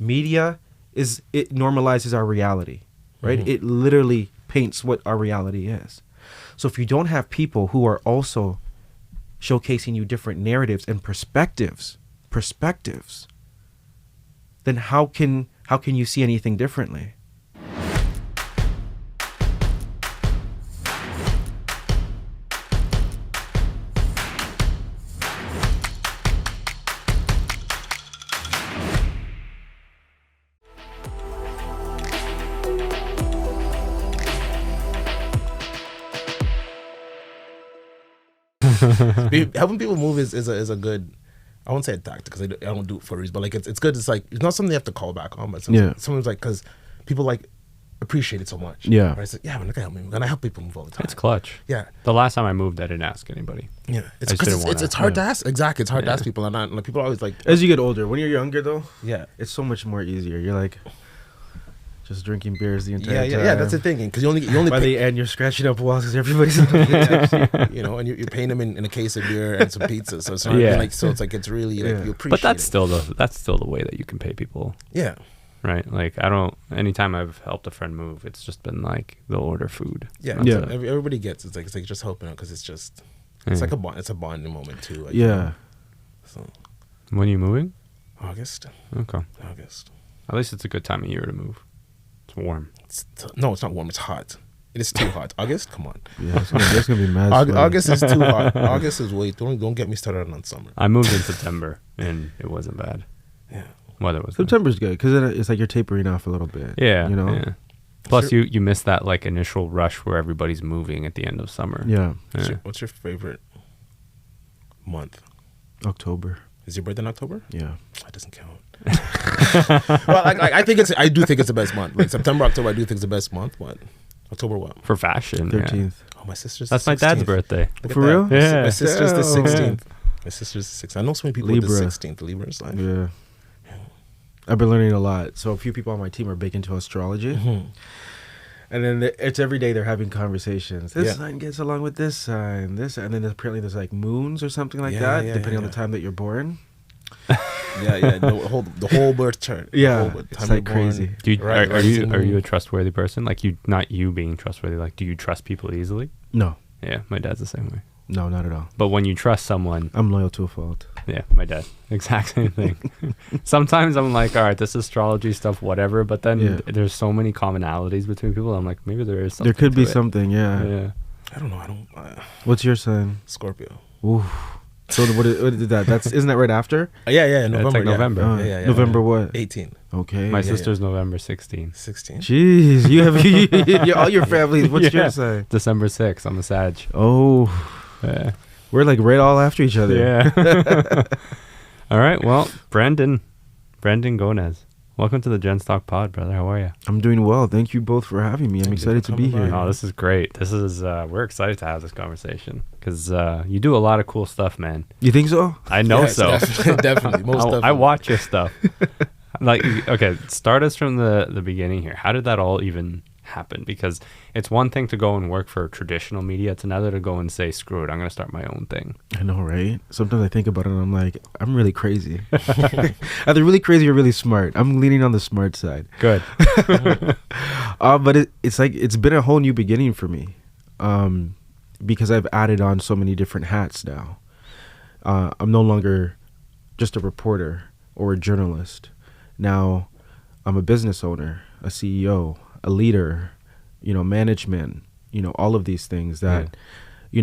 media it normalizes our reality, right? It literally paints what our reality is. So if you don't have people who are also showcasing you different narratives and perspectives, then how can you see anything differently? Helping people move is a good, I won't say a tactic because I don't do it for a reason, but like it's good. It's like it's not something you have to call back on, but sometimes like because people like appreciate it so much. Yeah, right? It's like, yeah, man, look at help me, and I help people move all the time. It's clutch. Yeah. The last time I moved, I didn't ask anybody. Yeah, it's hard to ask. Exactly, it's hard to ask people, and like people are always like. As you get older, when you're younger though, yeah, it's so much more easier. You're like just drinking beers the entire time. Yeah, that's the thing. Because you only by the end you're scratching up walls because everybody's you know, and you're paying them in a case of beer and some pizza. So it's not even like, so it's like it's really like you appreciate. But that's still the way that you can pay people. Yeah. Right. Like anytime I've helped a friend move, it's just been like they'll order food. Yeah. Everybody gets it's like just helping out because it's just like a bond. It's a bonding moment too. Like, So. When are you moving? August. Okay. August. At least it's a good time of year to move. It's warm. No, it's not warm. It's hot. It is too hot. August? Come on. Yeah, it's gonna be mad. August is too hot. August is way. Don't get me started on summer. I moved in September and it wasn't bad. Yeah. Weather was September's good because then it's like you're tapering off a little bit. Yeah. You know. Yeah. Plus, you miss that like initial rush where everybody's moving at the end of summer. Yeah. What's your favorite month? October. Is your birthday in October? Yeah. That doesn't count. Well, I do think it's the best month. Like September, October, I do think it's the best month. What? October what? For fashion. 13th. Yeah. Oh, my sister's. That's my dad's birthday. For real? Yeah. My sister's the 16th. Yeah. My sister's the 16th. I know so many people Libra. with the 16th. Libra's like. Yeah. I've been learning a lot. So a few people on my team are big into astrology. And then it's every day they're having conversations. This sign gets along with this sign, and then apparently there's like moons or something like that, depending on the time that you're born. The whole birth chart. Yeah, it's like crazy. Are you a trustworthy person? Like not you being trustworthy. Like, do you trust people easily? No. Yeah, my dad's the same way. No, not at all. But when you trust someone, I'm loyal to a fault. Yeah, my dad. Exact same thing. Sometimes I'm like, all right, this astrology stuff, whatever. But then there's so many commonalities between people. I'm like, maybe there is something. There could be something, yeah. I don't know. What's your sign? Scorpio. Ooh. So what is that? Isn't that right after? Yeah. November. It's like November. Yeah. November what? 18. Okay. My sister's November 16. 16. Jeez, you have all your families. What's your sign? December 6th. I'm a Sag. Oh. Yeah. We're like right all after each other. Yeah. All right. Well, Brandon Gonez, welcome to the Gents Talk Pod, brother. How are you? I'm doing well. Thank you both for having me. I'm excited to be here. Oh, this is great. This is we're excited to have this conversation because you do a lot of cool stuff, man. You think so? I know so. Definitely. Most definitely. I watch your stuff. Like, okay, start us from the beginning here. How did that all even happen? Because it's one thing to go and work for traditional media. It's another to go and say, screw it, I'm going to start my own thing. I know, right? Sometimes I think about it and I'm like, I'm really crazy. Either really crazy or really smart. I'm leaning on the smart side. Good. But it's like, it's been a whole new beginning for me. Because I've added on so many different hats now. I'm no longer just a reporter or a journalist. Now I'm a business owner, a CEO, a leader, management, all of these things that, you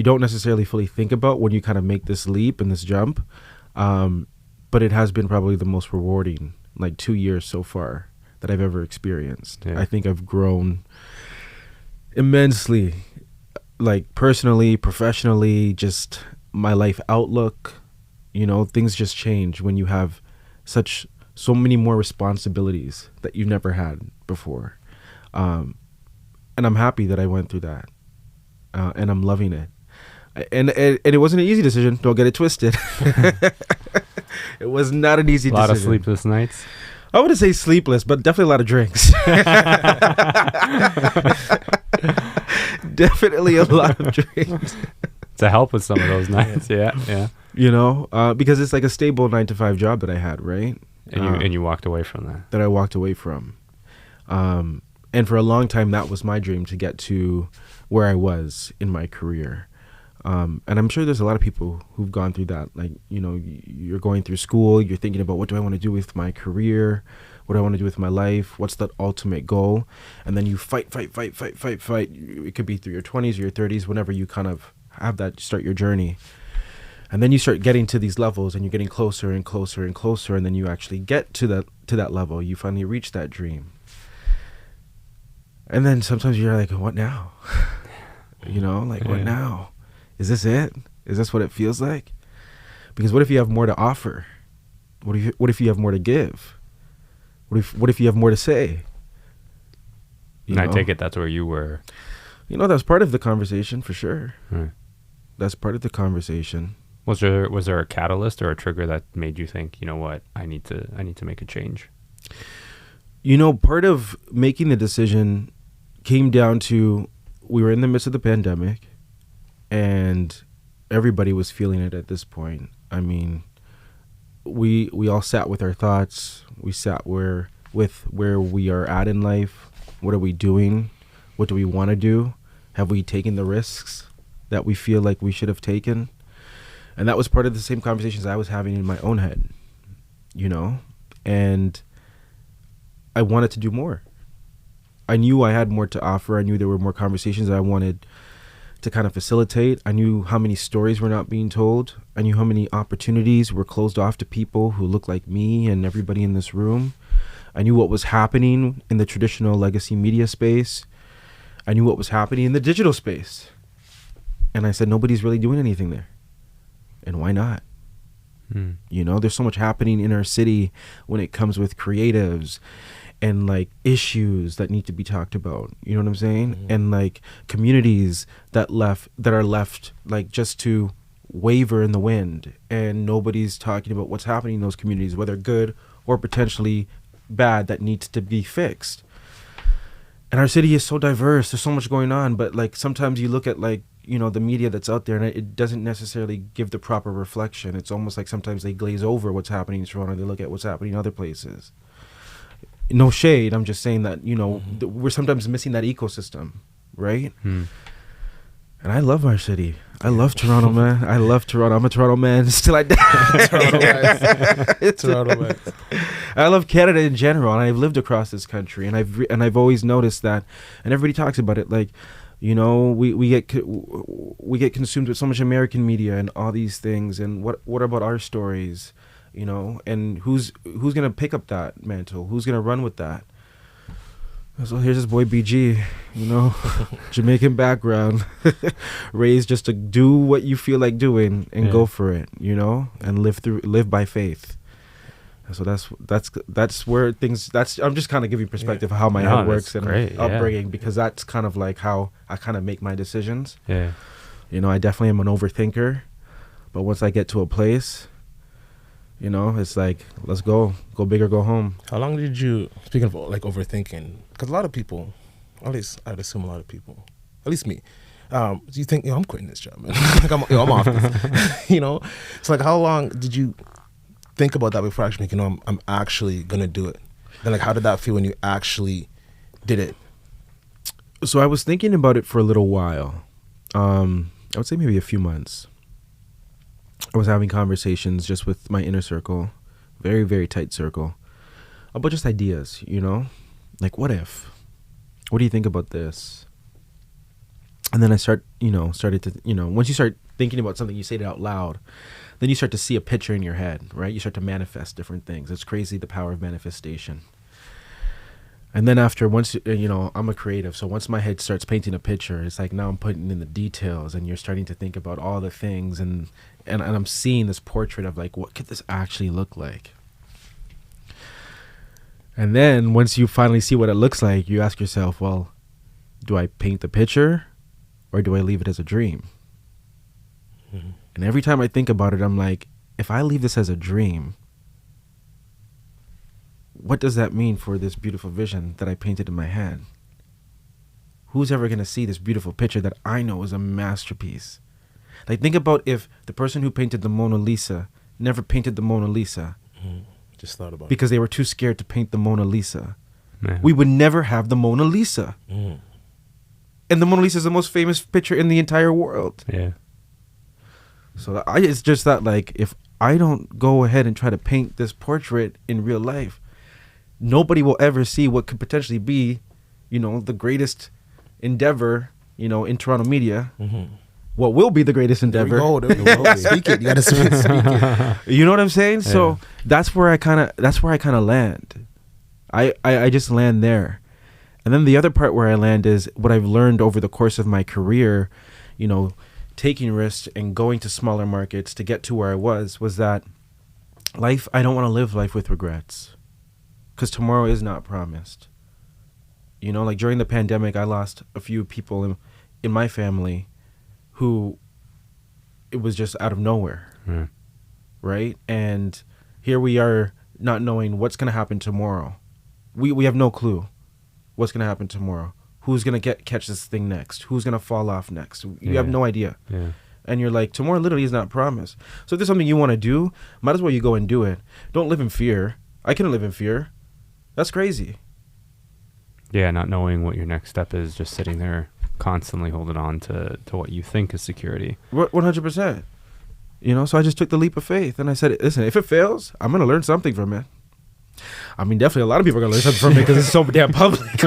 don't necessarily fully think about when you kind of make this leap and this jump. But it has been probably the most rewarding, like 2 years so far that I've ever experienced. Yeah. I think I've grown immensely, like personally, professionally, just my life outlook, things just change when you have so many more responsibilities that you've never had before. And I'm happy that I went through that. And I'm loving it. And it wasn't an easy decision. Don't get it twisted. It was not an easy decision. A lot of sleepless nights. I wouldn't say sleepless, but definitely a lot of drinks. Definitely a lot of drinks. To help with some of those nights. Yeah. Because it's like a stable 9-to-5 job that I had, right? And you walked away from that. That I walked away from. And for a long time, that was my dream, to get to where I was in my career. And I'm sure there's a lot of people who've gone through that. Like, you know, you're going through school, you're thinking about, what do I want to do with my career? What do I want to do with my life? What's the ultimate goal? And then you fight. It could be through your 20s or your 30s, whenever you kind of have that, start your journey. And then you start getting to these levels, and you're getting closer and closer and closer. And then you actually get to that level. You finally reach that dream. And then sometimes you're like, what now? You know, like, what now? Is this it? Is this what it feels like? Because what if you have more to offer? What if you have more to give? What if you have more to say? And I take it that's where you were. You know, that's part of the conversation, for sure. Right. That's part of the conversation. Was there a catalyst or a trigger that made you think, you know what, I need to make a change? You know, part of making the decision came down to, we were in the midst of the pandemic, and everybody was feeling it at this point. I mean, we all sat with our thoughts. We sat where we are at in life. What are we doing? What do we want to do? Have we taken the risks that we feel like we should have taken? And that was part of the same conversations I was having in my own head, you know? And I wanted to do more. I knew I had more to offer. I knew there were more conversations that I wanted to kind of facilitate. I knew how many stories were not being told. I knew how many opportunities were closed off to people who look like me and everybody in this room. I knew what was happening in the traditional legacy media space. I knew what was happening in the digital space. And I said, nobody's really doing anything there. And why not? You know, there's so much happening in our city when it comes with creatives and like issues that need to be talked about. You know what I'm saying? Mm-hmm. And like communities that are left like just to waver in the wind, and nobody's talking about what's happening in those communities, whether good or potentially bad, that needs to be fixed. And our city is so diverse. There's so much going on, but like sometimes you look at like, you know, the media that's out there, and it doesn't necessarily give the proper reflection. It's almost like sometimes they glaze over what's happening in Toronto. They look at what's happening in other places. No shade. I'm just saying that, you know, we're sometimes missing that ecosystem, right? And I love our city. I love Toronto, man. I love Toronto. I'm a Toronto man still I die. Toronto man. I love Canada in general, and I've lived across this country, and I've always noticed that, and everybody talks about it, like, you know, we get consumed with so much American media and all these things, and what about our stories, you know, and who's gonna pick up that mantle? Who's gonna run with that? So here's this boy BG, you know, Jamaican background, raised just to do what you feel like doing and go for it, you know, and live by faith. So that's where things. I'm just kind of giving perspective of how my head works and upbringing, because that's kind of like how I kind of make my decisions. Yeah, you know, I definitely am an overthinker, but once I get to a place, you know, it's like, let's go big or go home. How long did you, speaking of like overthinking, because a lot of people, at least I'd assume a lot of people, at least me, you think, I'm quitting this job, man. Like I'm off this. You know, it's like, how long did you think about that before actually making, I'm actually gonna do it? Then like, how did that feel when you actually did it? So I was thinking about it for a little while. I would say maybe a few months. I was having conversations just with my inner circle, very, very tight circle, about just ideas, you know, like, what if? What do you think about this? And then I started to, you know, once you start thinking about something, you say it out loud, then you start to see a picture in your head, right? You start to manifest different things. It's crazy, the power of manifestation. And then once, you know, I'm a creative, so once my head starts painting a picture, it's like now I'm putting in the details, and you're starting to think about all the things, and I'm seeing this portrait of like, what could this actually look like? And then once you finally see what it looks like, you ask yourself, well, do I paint the picture or do I leave it as a dream? Mm-hmm. And every time I think about it, I'm like, if I leave this as a dream, what does that mean for this beautiful vision that I painted in my head? Who's ever going to see this beautiful picture that I know is a masterpiece? Like, think about if the person who painted the Mona Lisa never painted the Mona Lisa. Just thought about because they were too scared to paint the Mona Lisa. Yeah. We would never have the Mona Lisa. it. And the Mona Lisa is the most famous picture in the entire world. Yeah. So it's just that, like, if I don't go ahead and try to paint this portrait in real life, nobody will ever see what could potentially be, you know, the greatest endeavor, you know, in Toronto media. What will be the greatest endeavor. There we go. Speak it. You got to speak it. You know what I'm saying? Yeah. So that's where I kind of land. I just land there. And then the other part where I land is what I've learned over the course of my career, you know, taking risks and going to smaller markets to get to where I was that life, I don't want to live life with regrets, because tomorrow is not promised. You know, like during the pandemic, I lost a few people in my family who it was just out of nowhere. Right? And here we are not knowing what's going to happen tomorrow. We have no clue what's going to happen tomorrow. Who's going to catch this thing next? Who's going to fall off next? You have no idea. Yeah. And you're like, tomorrow literally is not promised. So if there's something you want to do, might as well you go and do it. Don't live in fear. I couldn't live in fear. That's crazy. Yeah, not knowing what your next step is, just sitting there constantly holding on to what you think is security. 100%. You know, so I just took the leap of faith and I said, listen, if it fails, I'm going to learn something from it. I mean, definitely a lot of people are going to learn something from it because it's so damn public.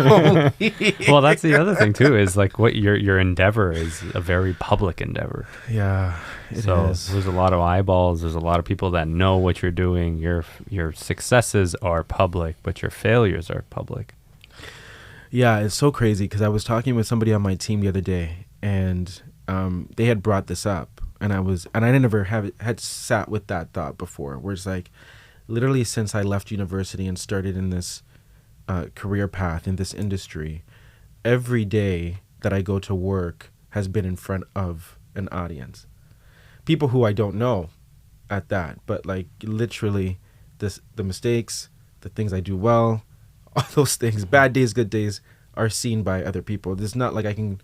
Well, that's the other thing too, is like what your endeavor is a very public endeavor. Yeah, it So is. there's a lot of eyeballs. There's a lot of people that know what you're doing. Your successes are public, but your failures are public. Yeah, it's so crazy because I was talking with somebody on my team the other day, and they had brought this up, and I never had sat with that thought before, where it's like, literally since I left university and started in this career path in this industry, every day that I go to work has been in front of an audience. People who I don't know at that, but like literally the mistakes, the things I do well, all those things, bad days, good days, are seen by other people. It's not like I can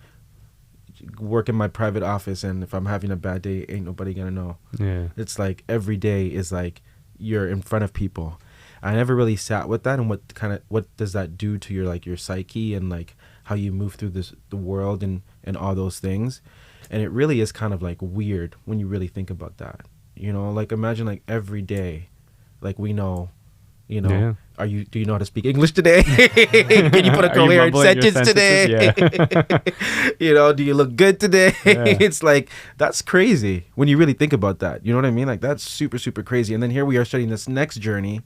work in my private office and if I'm having a bad day, ain't nobody gonna know. Yeah. It's like every day is like you're in front of people. I never really sat with that and what does that do to your psyche and like how you move through the world and all those things. And it really is kind of like weird when you really think about that. You know, like imagine like every day, like we know, you know, Yeah. do you know how to speak English today? Can you put a Are you coherent mumbling your sentence today? sentences? Yeah. You know, do you look good today? Yeah. It's like, that's crazy when you really think about that. You know what I mean? Like that's super, super crazy. And then here we are starting this next journey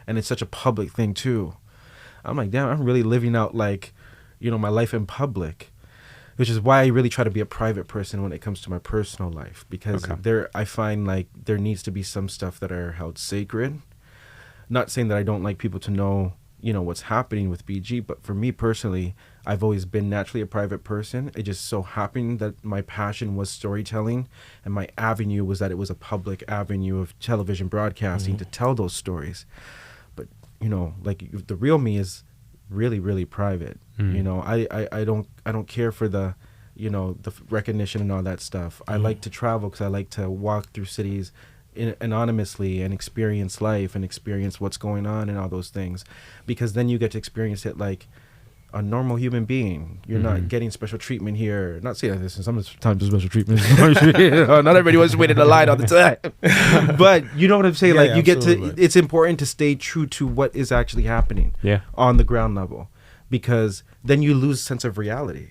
and it's such a public thing too. I'm like, damn, I'm really living out like, you know, my life in public, which is why I really try to be a private person when it comes to my personal life, because I find like there needs to be some stuff that are held sacred. Not saying that I don't like people to know, you know, what's happening with BG, but for me personally, I've always been naturally a private person. It just so happened that my passion was storytelling and my avenue was that it was a public avenue of television broadcasting to tell those stories. But, you know, like the real me is really, really private. You know, I don't care for the, you know, the recognition and all that stuff. I like to travel because I like to walk through cities anonymously and experience life and experience what's going on and all those things, because then you get to experience it like a normal human being. You're not getting special treatment here. Not saying this, and sometimes there's special treatment. You know, not everybody wants to wait in the line all the time. But you know what I'm saying? Yeah, like yeah, you get to, absolutely. it's important to stay true to what is actually happening on the ground level, because then you lose sense of reality,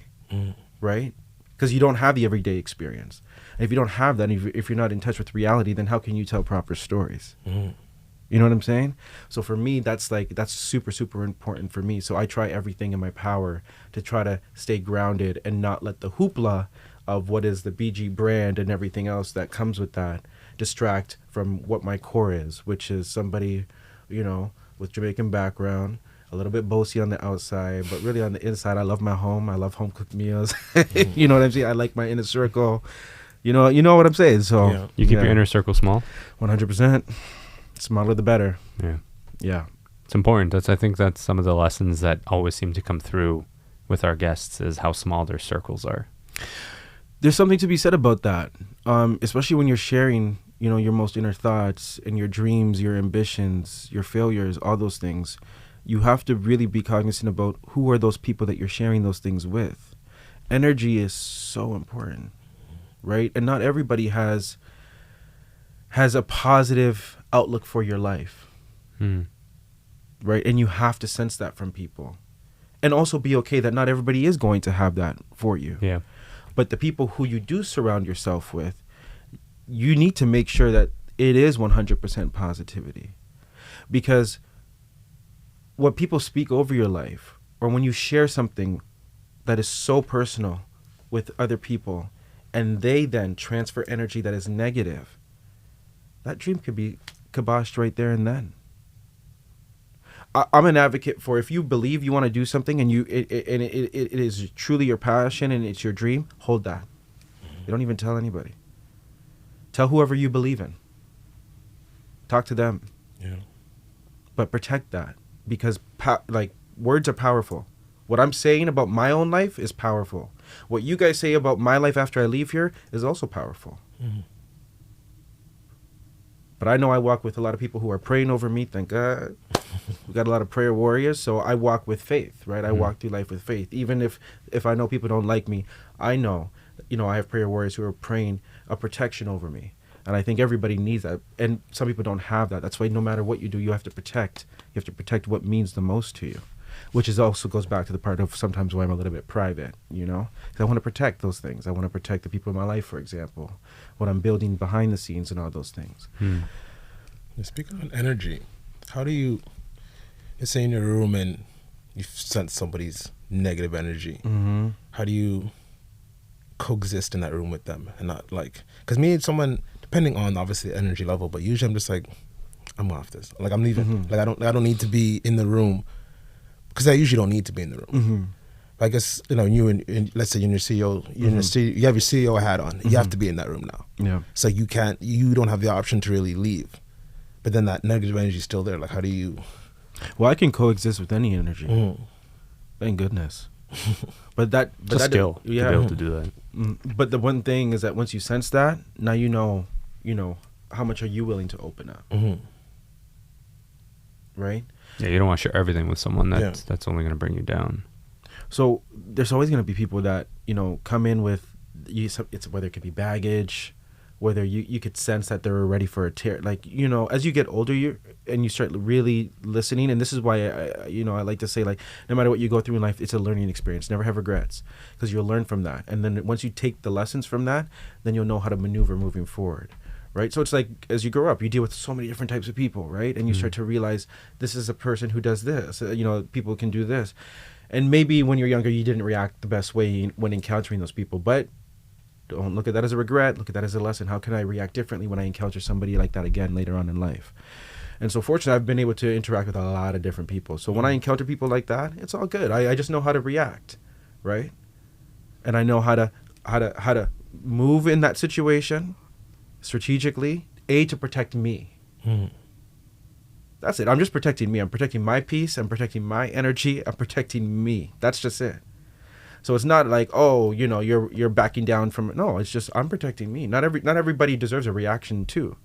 right? Because you don't have the everyday experience. And if you don't have that, if you're not in touch with reality, then how can you tell proper stories? You know what I'm saying? So for me, that's super, super important for me. So I try everything in my power to try to stay grounded and not let the hoopla of what is the BG brand and everything else that comes with that distract from what my core is, which is somebody, you know, with Jamaican background, a little bit bossy on the outside, but really on the inside, I love my home. I love home cooked meals. You know what I'm saying? I like my inner circle. You know what I'm saying? So You keep your inner circle small? 100%. Smaller the better. Yeah. Yeah. It's important. I think that's some of the lessons that always seem to come through with our guests, is how small their circles are. There's something to be said about that, especially when you're sharing you know, your most inner thoughts and your dreams, your ambitions, your failures, all those things, you have to really be cognizant about who are those people that you're sharing those things with. Energy is so important, right? And not everybody has a positive outlook for your life, right? And you have to sense that from people. And also be okay that not everybody is going to have that for you. Yeah. But the people who you do surround yourself with, you need to make sure that it is 100% positivity. Because what people speak over your life, or when you share something that is so personal with other people, and they then transfer energy that is negative, that dream could be kiboshed right there and then. I'm an advocate for, if you believe you want to do something and it is truly your passion and it's your dream, hold that. You don't even tell anybody. Tell whoever you believe in. Talk to them. Yeah. But protect that, because words are powerful. What I'm saying about my own life is powerful. What you guys say about my life after I leave here is also powerful. Mm-hmm. But I know I walk with a lot of people who are praying over me. Thank God. We got a lot of prayer warriors, so I walk with faith, right? I walk through life with faith. Even if I know people don't like me, I know, you know, I have prayer warriors who are praying a protection over me. And I think everybody needs that. And some people don't have that. That's why no matter what you do, you have to protect. You have to protect what means the most to you, which is also goes back to the part of sometimes why I'm a little bit private, you know? 'Cause I want to protect those things. I want to protect the people in my life, for example, what I'm building behind the scenes and all those things. Speaking on energy, how do you, let's say in your room and you sense somebody's negative energy, how do you coexist in that room with them and not like, because me and someone, depending on obviously the energy level, but usually I'm just like, I'm off this. Like I'm leaving. Like I don't need to be in the room, because I usually don't need to be in the room. But I guess, you know, let's say you're in your CEO, you have your CEO hat on. You have to be in that room now. Yeah. So you don't have the option to really leave. But then that negative energy is still there. Like, how do you? Well, I can coexist with any energy. Thank goodness. But that skill to be able to do that. But the one thing is that once you sense that, now you know how much are you willing to open up. Right? Yeah, you don't want to share everything with someone that's only going to bring you down. So there's always going to be people that, you know, come in with it's whether it could be baggage, whether you could sense that they're ready for a tear. Like, you know, as you get older, you start really listening. And this is why, I like to say, like, no matter what you go through in life, it's a learning experience. Never have regrets, because you'll learn from that. And then once you take the lessons from that, then you'll know how to maneuver moving forward. Right. So it's like, as you grow up, you deal with so many different types of people. Right. And you start to realize this is a person who does this. People can do this. And maybe when you're younger, you didn't react the best way when encountering those people. But don't look at that as a regret. Look at that as a lesson. How can I react differently when I encounter somebody like that again later on in life? And so fortunately, I've been able to interact with a lot of different people. So when I encounter people like that, it's all good. I just know how to react, right? And I know how to move in that situation strategically, to protect me. That's it. I'm just protecting me. I'm protecting my peace. I'm protecting my energy. I'm protecting me. That's just it. So it's not like, oh, you know, you're backing down from it. No, it's just I'm protecting me. Not everybody deserves a reaction too.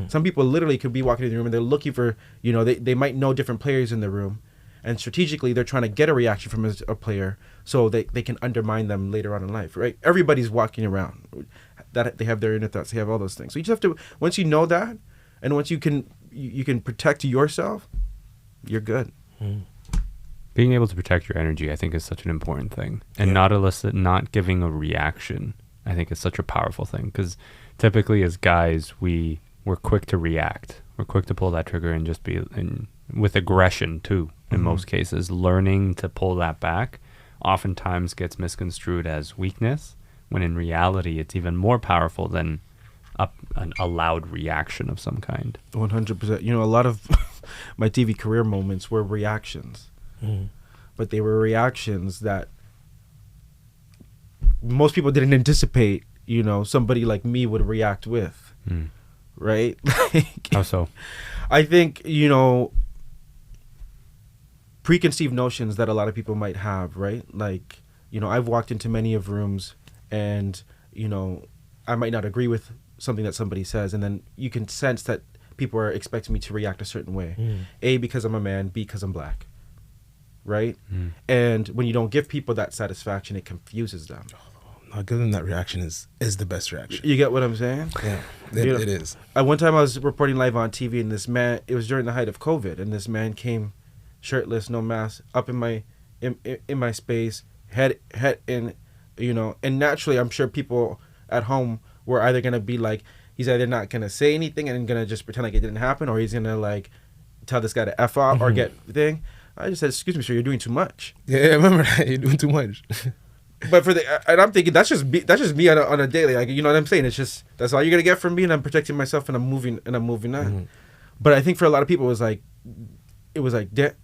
Some people literally could be walking in the room and they're looking for, you know, they might know different players in the room, and strategically they're trying to get a reaction from a player so they can undermine them later on in life, right? Everybody's walking around that they have their inner thoughts. They have all those things. So you just have to, once you know that, and once you can protect yourself, you're good. Being able to protect your energy, I think, is such an important thing. And not giving a reaction, I think, is such a powerful thing. Because typically as guys, we're quick to react. We're quick to pull that trigger and just be with aggression too, in most cases. Learning to pull that back oftentimes gets misconstrued as weakness, when in reality it's even more powerful than a loud reaction of some kind. 100%. You know, a lot of my TV career moments were reactions. But they were reactions that most people didn't anticipate, you know, somebody like me would react with. Right? How so? I think, you know, preconceived notions that a lot of people might have, right? Like, you know, I've walked into many of rooms and, you know, I might not agree with something that somebody says, and then you can sense that people are expecting me to react a certain way. A, because I'm a man, B, because I'm black. Right? And when you don't give people that satisfaction, it confuses them. Not giving them that reaction is the best reaction. You get what I'm saying? Yeah, it is. One time I was reporting live on TV, and this man, it was during the height of COVID, and this man came shirtless, no mask, up in my space, head in, you know, and naturally I'm sure people at home were either going to be like, he's either not going to say anything and going to just pretend like it didn't happen, or he's going to like tell this guy to F off or get the thing. I just said, excuse me, sir, you're doing too much. Yeah, I remember that. You're doing too much. But and I'm thinking that's just me on a daily, like, you know what I'm saying? It's just, that's all you're gonna get from me, and I'm protecting myself, and I'm moving on. But I think for a lot of people, it was like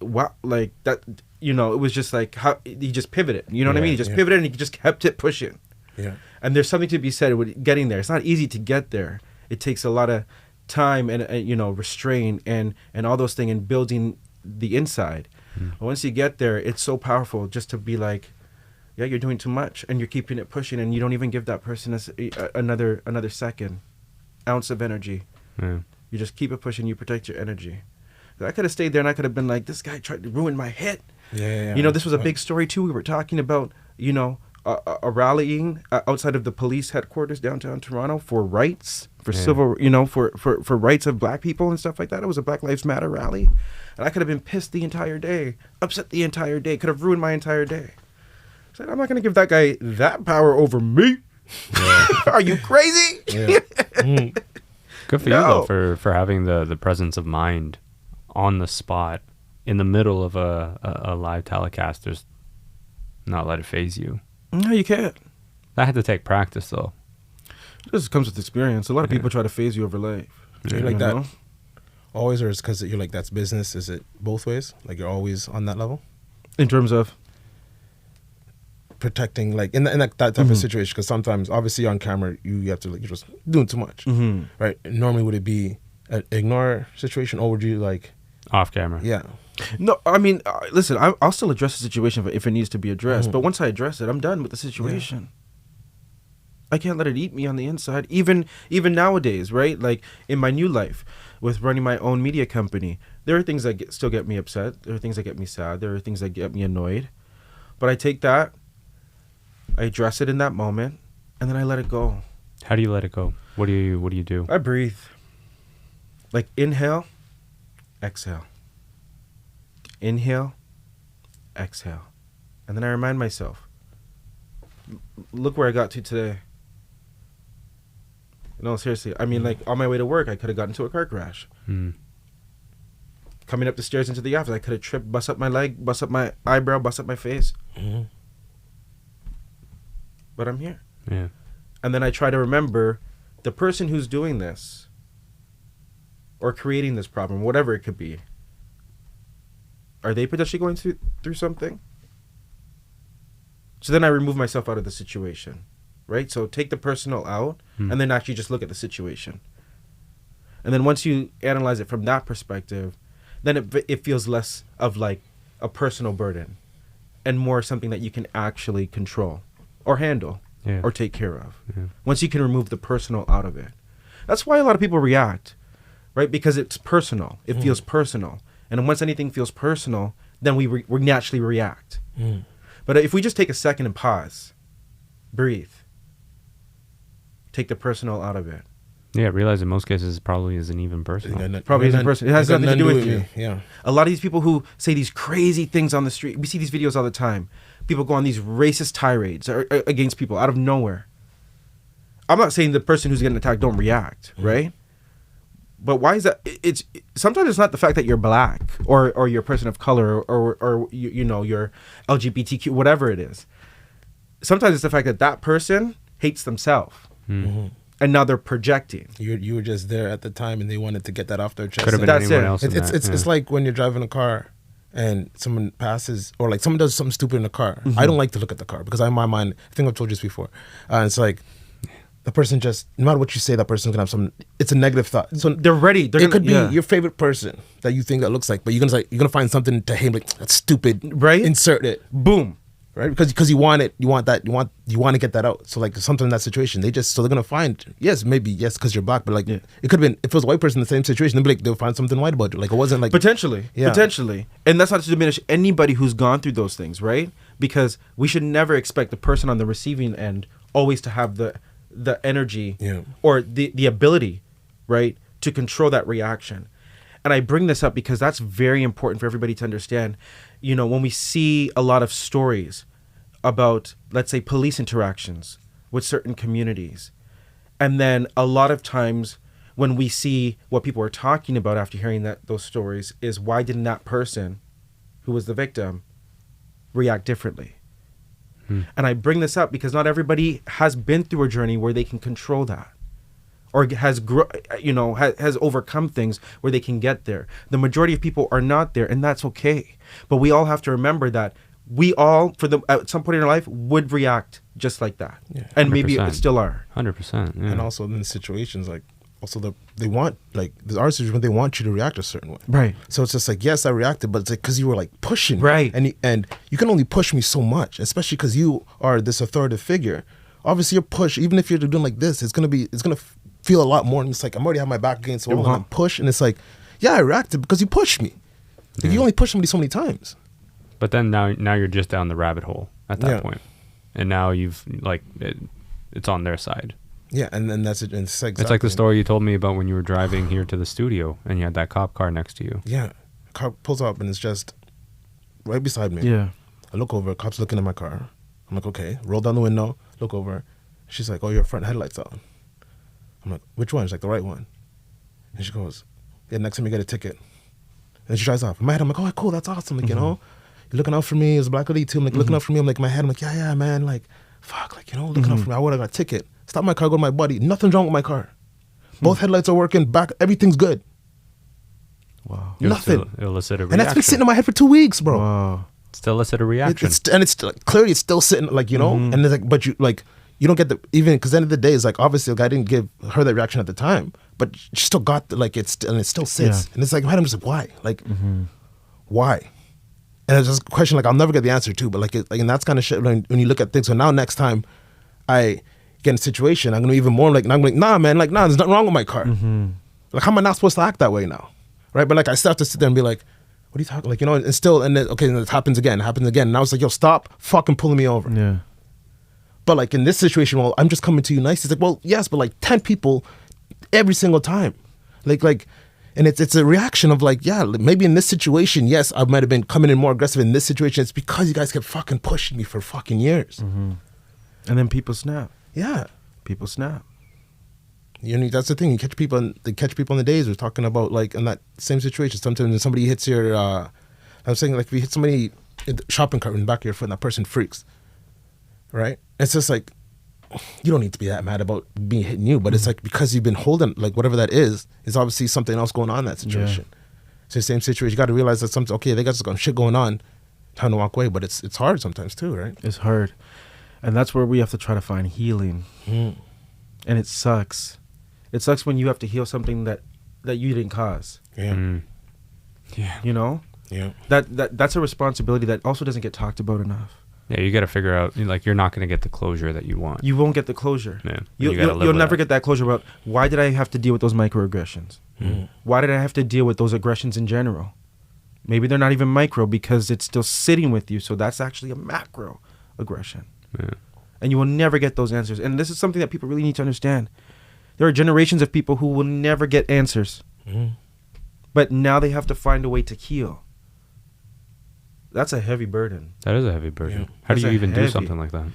wow, like that, you know, it was just like how he just pivoted. You know what I mean? He just pivoted, and he just kept it pushing. Yeah. And there's something to be said with getting there. It's not easy to get there. It takes a lot of time and you know, restraint and all those things, and building the inside. But once you get there, it's so powerful just to be like, yeah, you're doing too much, and you're keeping it pushing, and you don't even give that person another second ounce of energy. You just keep it pushing. You protect your energy. I could have stayed there, and I could have been like, this guy tried to ruin my hit. Yeah. You know, this was a big story too. We were talking about, you know, a rallying outside of the police headquarters downtown Toronto for rights, for civil, you know, for rights of black people and stuff like that. It was a Black Lives Matter rally, and I could have been pissed the entire day, upset the entire day, could have ruined my entire day. I'm not going to give that guy that power over me. Yeah. Are you crazy? Yeah. Good for you, though, for having the presence of mind on the spot in the middle of a live telecast. Just not let it phase you. No, you can't. That had to take practice, though. It just comes with experience. A lot of people try to phase you over life. You're like that always, or is it because you're like, that's business? Is it both ways? Like, you're always on that level? In terms of? Protecting, like in that type of situation, because sometimes obviously on camera you have to, like, you're just doing too much, right? Normally would it be an ignore situation, or would you like off camera? Yeah. No, I mean, listen, I'll still address the situation if it needs to be addressed, but once I address it, I'm done with the situation. I can't let it eat me on the inside, even nowadays, right? Like in my new life with running my own media company, there are things that still get me upset, there are things that get me sad, there are things that get me annoyed, but I take that, I address it in that moment, and then I let it go. How do you let it go? What do you do? I breathe. Like inhale, exhale. Inhale, exhale. And then I remind myself, look where I got to today. No, seriously. I mean, like, on my way to work, I could have gotten into a car crash. Coming up the stairs into the office, I could have tripped, bust up my leg, bust up my eyebrow, bust up my face. But I'm here. Yeah. And then I try to remember the person who's doing this or creating this problem, whatever it could be, are they potentially going through something? So then I remove myself out of the situation, right? So take the personal out and then actually just look at the situation. And then once you analyze it from that perspective, then it feels less of like a personal burden and more something that you can actually control or handle or take care of. Once you can remove the personal out of it. That's why a lot of people react, right? Because it's personal. It feels personal. And once anything feels personal, then we naturally react. But if we just take a second and pause, breathe, take the personal out of it. Yeah, realize in most cases it probably isn't even personal. Probably isn't personal. It has nothing to do with you. Yeah. A lot of these people who say these crazy things on the street, we see these videos all the time. People go on these racist tirades against people out of nowhere. I'm not saying the person who's getting attacked don't react, right? But why is that? Sometimes it's not the fact that you're black or you're a person of color or you know, you're LGBTQ, whatever it is. Sometimes it's the fact that that person hates themselves. And now they're projecting. You were just there at the time, and they wanted to get that off their chest. Could have been anyone else. It's like when you're driving a car, and someone passes, or like someone does something stupid in the car. I don't like to look at the car because in my mind, I think I've told you this before. It's like the person just, no matter what you say, that person's gonna have some. It's a negative thought. So they're ready. It could be your favorite person that you think that looks like, but you're gonna find something to hate. Like, that's stupid. Right? Insert it. Boom. right? Because you want it, you want to get that out. So like something in that situation, they're gonna find maybe because you're black, but like it could have been if it was a white person in the same situation, they'll find something white about you. Like it wasn't like potentially, and that's not to diminish anybody who's gone through those things, right? Because we should never expect the person on the receiving end always to have the energy or the ability, right, to control that reaction. And I bring this up because that's very important for everybody to understand. You know, when we see a lot of stories about, let's say, police interactions with certain communities, and then a lot of times when we see what people are talking about after hearing those stories is, why didn't that person who was the victim react differently? And I bring this up because not everybody has been through a journey where they can control that, or has overcome things where they can get there. The majority of people are not there, and that's okay. But we all have to remember that we all, at some point in our life, would react just like that, and 100%. Maybe it still are 100%. And also in situations like, also they want, like, there's our situation, they want you to react a certain way, right? So it's just like, yes, I reacted, but it's like because you were like pushing, right? And you can only push me so much, especially because you are this authoritative figure. Obviously, your push, even if you're doing like this, it's gonna feel a lot more. And it's like, I'm already have my back against the wall, and I'm push, and it's like, yeah, I reacted because you pushed me. Like, you only push somebody so many times. But then now you're just down the rabbit hole at that point, and now you've it's on their side. Yeah, and then that's it. And it's like the story you told me about when you were driving here to the studio and you had that cop car next to you. Yeah, car pulls up and it's just right beside me. Yeah, I look over, cop's looking at my car. I'm like, okay, roll down the window, look over. She's like, oh, your front headlight's on. I'm like, which one? She's like, the right one. And she goes, yeah, next time you get a ticket. And she drives off. In my head, I'm like, oh, cool, that's awesome. Like, you know, you're looking out for me. It was a black lady too. I'm like, looking out for me. I'm like, in my head, I'm like, yeah, man. Like, fuck, like, you know, looking out for me. I would have got a ticket. Stop my car, go to my buddy. Nothing's wrong with my car. Both headlights are working, back, everything's good. Wow. Nothing. It elicited a reaction. And that's been sitting in my head for 2 weeks, bro. Wow. Still elicited a reaction. Clearly it's still sitting, like, you know, and it's like, but you don't get the, even, because at the end of the day, it's like, obviously the guy didn't give her that reaction at the time, but she still got, like, it still sits. Yeah. And it's like, man, I'm just like, why? Like, why? And it's just a question, like, I'll never get the answer to, but like, and that's kind of shit when you look at things. So now next time I get in a situation, I'm going to be even more like, I'm like, nah, man, like, nah, there's nothing wrong with my car. Like, how am I not supposed to act that way now? Right? But like, I still have to sit there and be like, what are you talking, like, you know, and still, and then, okay, and it happens again. And I was like, yo, stop fucking pulling me over. Yeah. But like in this situation, well, I'm just coming to you nice. It's like, well, yes, but like 10 people every single time. Like, and it's a reaction of like, yeah, maybe in this situation, yes, I might have been coming in more aggressive in this situation. It's because you guys kept fucking pushing me for fucking years. And then people snap. Yeah. People snap. You know, that's the thing. You catch people on the days. We're talking about like in that same situation. Sometimes when somebody hits your, I'm saying like if you hit somebody in the shopping cart in the back of your foot and that person freaks, right? It's just like, you don't need to be that mad about me hitting you, but it's like because you've been holding, like whatever that is obviously something else going on in that situation. Yeah. It's the same situation. You got to realize that something, okay, they got some shit going on, time to walk away, but it's hard sometimes too, right? It's hard. And that's where we have to try to find healing. And it sucks. It sucks when you have to heal something that you didn't cause. Yeah. Yeah. You know? Yeah. That's a responsibility that also doesn't get talked about enough. Yeah, you got to figure out, like, you're not going to get the closure that you want. You won't get the closure. Yeah. You'll never get that closure about why did I have to deal with those microaggressions? Why did I have to deal with those aggressions in general? Maybe they're not even micro because it's still sitting with you. So that's actually a macro aggression. Yeah. And you will never get those answers. And this is something that people really need to understand. There are generations of people who will never get answers. But now they have to find a way to heal. That's a heavy burden. That is a heavy burden. Yeah. How do you even do something like that?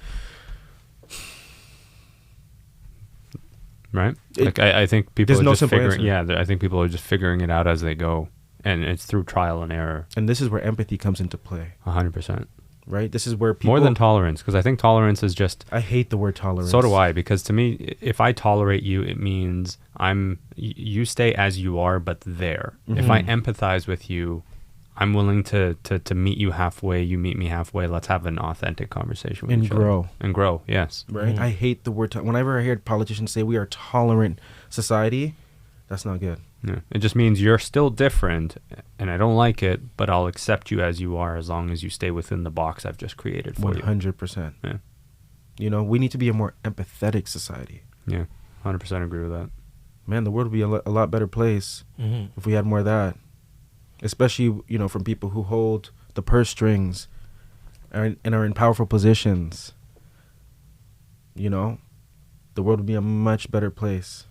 Right? Like I think people are just figuring. Yeah, I think people are just figuring it out as they go, and it's through trial and error. And this is where empathy comes into play. 100%. Right? This is where people more than tolerance, because I think tolerance is just. I hate the word tolerance. So do I, because to me, if I tolerate you, it means you stay as you are, but there. If I empathize with you, I'm willing to meet you halfway. You meet me halfway. Let's have an authentic conversation with each other. And grow, yes. Right? I hate the word. Whenever I hear politicians say we are a tolerant society, that's not good. Yeah. It just means you're still different, and I don't like it, but I'll accept you as you are as long as you stay within the box I've just created for 100%. you. Yeah. You know, we need to be a more empathetic society. Yeah. 100% agree with that. Man, the world would be a lot better place if we had more of that. Especially, you know, from people who hold the purse strings and are in powerful positions. You know, the world would be a much better place.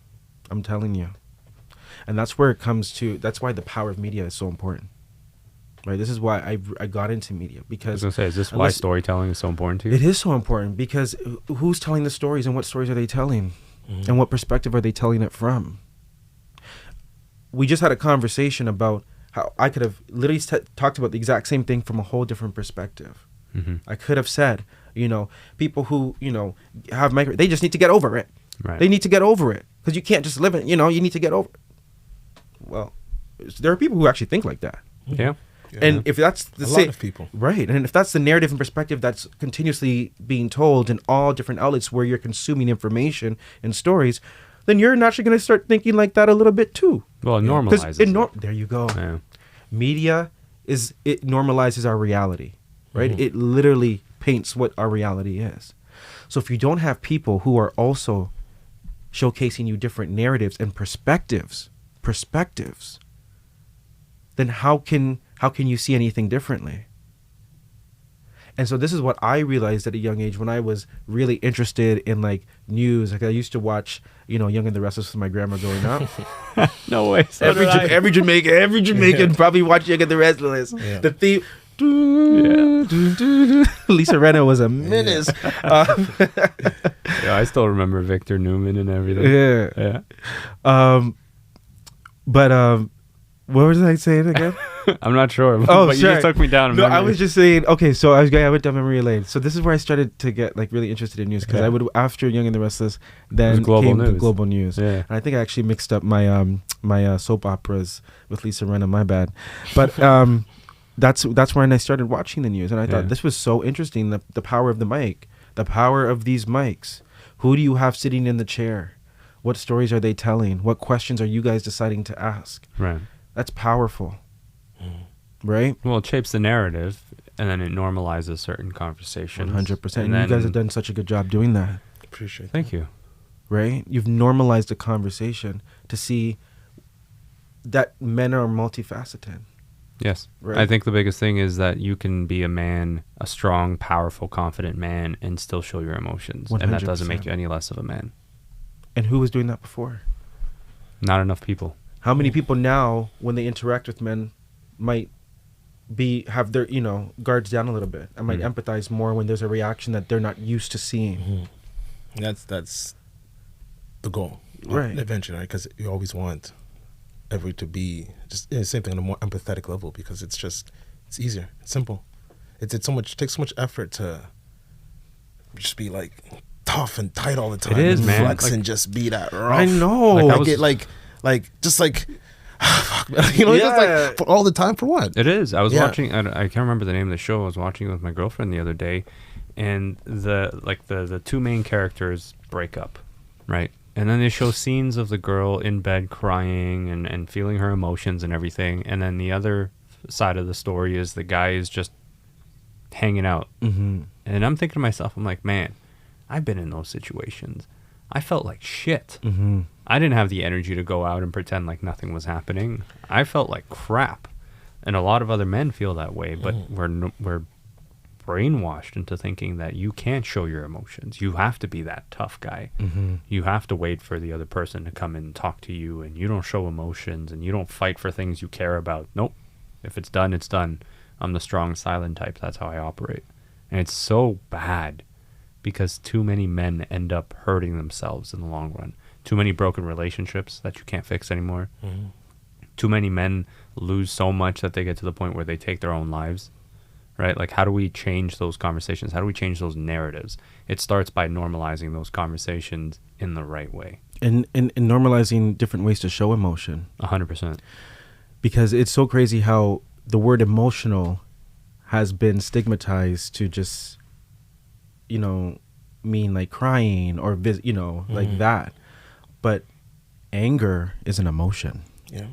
I'm telling you. And that's where it comes to, that's why the power of media is so important. Right? This is why I got into media, because I was going to say, is this why storytelling is so important to you? it is so important, because who's telling the stories and what stories are they telling? And what perspective are they telling it from? We just had a conversation about how I could have literally talked about the exact same thing from a whole different perspective. I could have said, you know, people who, you know, have they just need to get over it. Right. They need to get over it, because you can't just live it, you know, you need to get over it. Well, there are people who actually think like that. Yeah. And if that's the lot of people, right, and if that's the narrative and perspective that's continuously being told in all different outlets where you're consuming information and stories, then you're naturally going to start thinking like that a little bit too. Well, it normalizes it. There you go. Yeah. Media it normalizes our reality, right? It literally paints what our reality is. So if you don't have people who are also showcasing you different narratives and perspectives, then how can you see anything differently? And so this is what I realized at a young age when I was really interested in like news. Like I used to watch, you know, Young and the Restless with my grandma growing up. No way. So every Jamaican probably watched Young and the Restless. Yeah. The theme. Lisa Rinna was a menace. Yeah, I still remember Victor Newman and everything. Yeah. What was I saying again? I'm not sure. Oh, but you just took me down. No, I was just saying. Okay, so I went down memory lane. So this is where I started to get like really interested in news, because I would, after Young and the Restless, then came the global news. Yeah. And I think I actually mixed up my my soap operas with Lisa Rinna. My bad. But that's when I started watching the news, and I thought this was so interesting. The power of the mic, the power of these mics. Who do you have sitting in the chair? What stories are they telling? What questions are you guys deciding to ask? Right. That's powerful. Right? Well, it shapes the narrative, and then it normalizes certain conversations. 100%. And you guys have done such a good job doing that. Appreciate that. Thank you. Right? You've normalized a conversation to see that men are multifaceted. Yes. Right. I think the biggest thing is that you can be a man, a strong, powerful, confident man, and still show your emotions. 100%. And that doesn't make you any less of a man. And who was doing that before? Not enough people. How many people now, when they interact with men, might have their, you know, guards down a little bit? I might empathize more when there's a reaction that they're not used to seeing. That's the goal, right? Eventually, right? Because you always want everybody to be just the same thing on a more empathetic level, because it's easier, it's simple. It takes so much effort to just be like tough and tight all the time. It is, and man. Flex and just be that rough. I know. Just like you know, just like for all the time for what? It is. I was watching. I can't remember the name of the show. I was watching it with my girlfriend the other day, and the two main characters break up, right? And then they show scenes of the girl in bed crying and feeling her emotions and everything. And then the other side of the story is the guy is just hanging out. And I'm thinking to myself, I'm like, man, I've been in those situations. I felt like shit. I didn't have the energy to go out and pretend like nothing was happening. I felt like crap. And a lot of other men feel that way, but we're brainwashed into thinking that you can't show your emotions. You have to be that tough guy. You have to wait for the other person to come and talk to you, and you don't show emotions, and you don't fight for things you care about. Nope. If it's done, it's done. I'm the strong, silent type. That's how I operate. And it's so bad because too many men end up hurting themselves in the long run. Too many broken relationships that you can't fix anymore. Too many men lose so much that they get to the point where they take their own lives. Right? Like, how do we change those conversations? How do we change those narratives? It starts by normalizing those conversations in the right way. And normalizing different ways to show emotion. 100%. Because it's so crazy how the word emotional has been stigmatized to just, you know, mean like crying or, like that. But anger is an emotion. Yeah.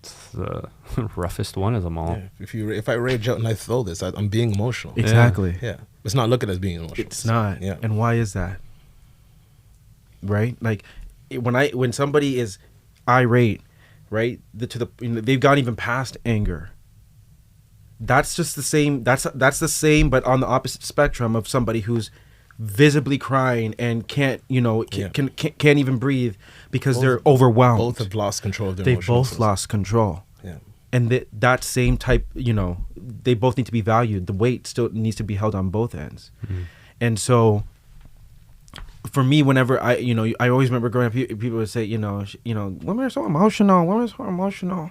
It's the roughest one of them all. Yeah. If I rage out and I throw this, I'm being emotional. Exactly. Yeah. It's not looked at as being emotional. It's not. Yeah. And why is that? Right? Like when somebody is irate, right? They've gone even past anger. That's just the same. That's the same, but on the opposite spectrum of somebody who's visibly crying and can't even breathe because they're overwhelmed. Both have lost control of their They've emotional both system. lost control. Yeah. And that same type, they both need to be valued. The weight still needs to be held on both ends. Mm-hmm. And so, for me, whenever I always remember growing up, people would say, women are so emotional. Women are so emotional.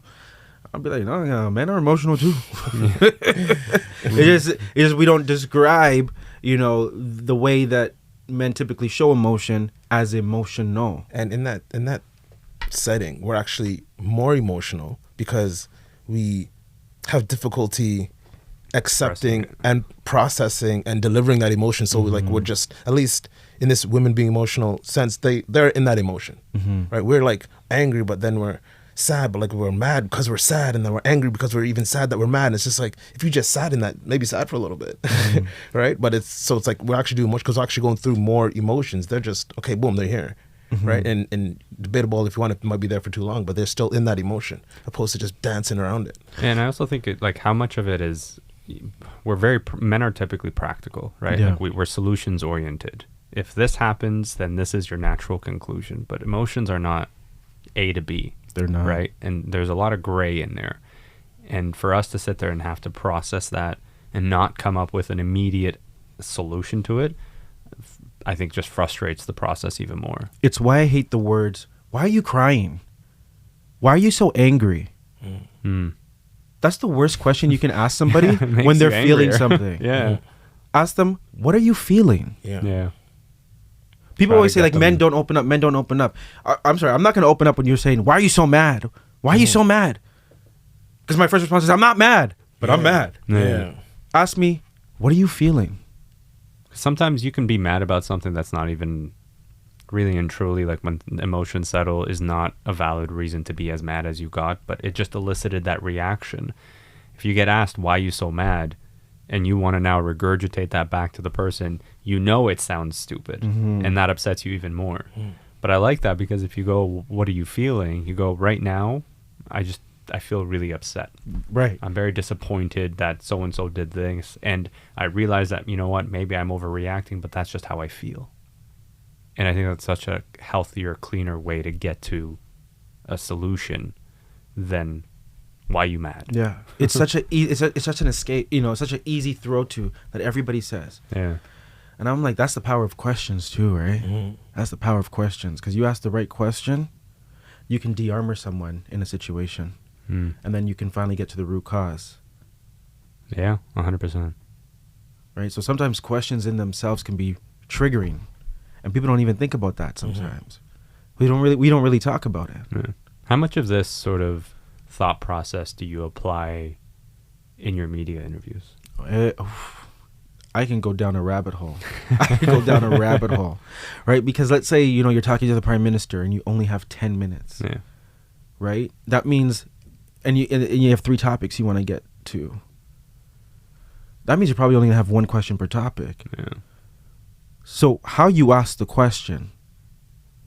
I'd be like, no, men are emotional too. It's just we don't describe, the way that men typically show emotion as emotional. And in that setting, we're actually more emotional because we have difficulty accepting and processing and delivering that emotion. So we're just, at least in this women being emotional sense, they're in that emotion, right? We're like angry, but then we're sad, but like we're mad because we're sad, and then we're angry because we're even sad that we're mad. And it's just like, if you just sat in that, maybe sad for a little bit, right? But it's like we're actually doing much because we're actually going through more emotions. They're just, okay, boom, they're here. Right. And debatable if you want, it might be there for too long, but they're still in that emotion opposed to just dancing around it. And I also think how much of it is, men are typically practical, right? Yeah. Like we're solutions oriented. If this happens, then this is your natural conclusion. But emotions are not A to B. They're not. Right. And there's a lot of gray in there. And for us to sit there and have to process that and not come up with an immediate solution to it, I think just frustrates the process even more. It's why I hate the words, why are you crying? Why are you so angry? That's the worst question you can ask somebody when they're feeling something. Yeah. Ask them, what are you feeling? Yeah. People always say, like, men don't open up. I'm sorry, I'm not going to open up when you're saying, why are you so mad? Why are you so mad? Because my first response is, I'm not mad, but I'm mad. Yeah. Ask me, what are you feeling? Sometimes you can be mad about something that's not even really and truly, like when emotions settle, is not a valid reason to be as mad as you got, but it just elicited that reaction. If you get asked why you so mad and you want to now regurgitate that back to the person, it sounds stupid, and that upsets you even more. But I like that, because if you go, what are you feeling? You go, right now, I feel really upset. Right. I'm very disappointed that so-and-so did this. And I realize that, maybe I'm overreacting, but that's just how I feel. And I think that's such a healthier, cleaner way to get to a solution than why you mad. Yeah. It's such it's such an escape, such an easy throw to that everybody says. Yeah. And I'm like, that's the power of questions too, right? That's the power of questions. Because you ask the right question, you can de-armor someone in a situation. And then you can finally get to the root cause. Yeah, 100%. Right? So sometimes questions in themselves can be triggering. And people don't even think about that sometimes. We don't really talk about it. Yeah. How much of this sort of thought process do you apply in your media interviews? I can go down a rabbit hole. Right? Because let's say, you're talking to the Prime Minister and you only have 10 minutes. Yeah. Right? That means, and you have 3 topics you want to get to. That means you're probably only going to have 1 question per topic. Yeah. So how you ask the question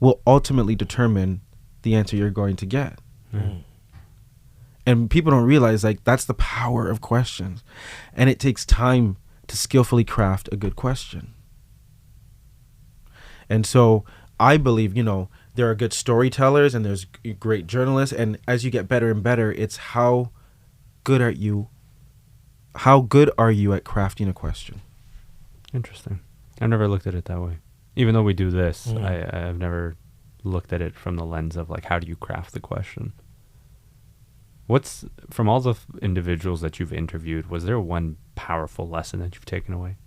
will ultimately determine the answer you're going to get. And people don't realize, like, that's the power of questions. And it takes time to skillfully craft a good question. And so I believe, there are good storytellers and there's great journalists. And as you get better and better, it's how good are you at crafting a question? Interesting. I've never looked at it that way. Even though we do this, I've never looked at it from the lens of, like, how do you craft the question? What's, from all the individuals that you've interviewed, was there one powerful lesson that you've taken away?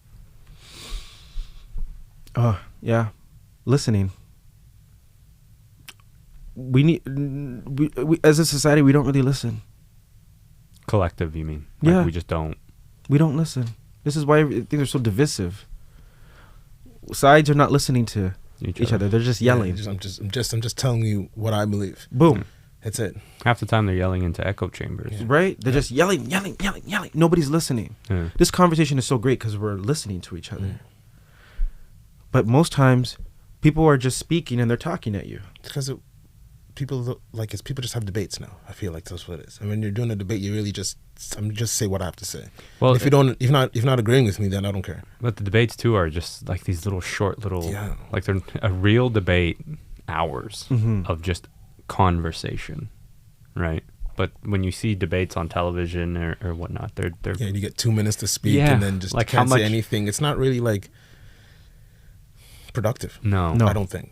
Yeah. Listening. We as a society, we don't really listen. Collective, you mean? Yeah. We just don't. We don't listen. This is why things are so divisive. Sides are not listening to each other. They're just yelling. I'm just telling you what I believe. Boom. That's it. Half the time they're yelling into echo chambers. Right? They're just yelling. Nobody's listening. Yeah. This conversation is so great because we're listening to each other. But most times, people are just speaking and they're talking at you. Because people just have debates now. I feel like that's what it is. And when you're doing a debate, you really just say what I have to say. Well, if you're not agreeing with me, then I don't care. But the debates too are just like these short like they're a real debate, hours of just conversation, right? But when you see debates on television or whatnot, they're you get 2 minutes to speak and then just like can't say anything. It's not really like productive. No, I don't think.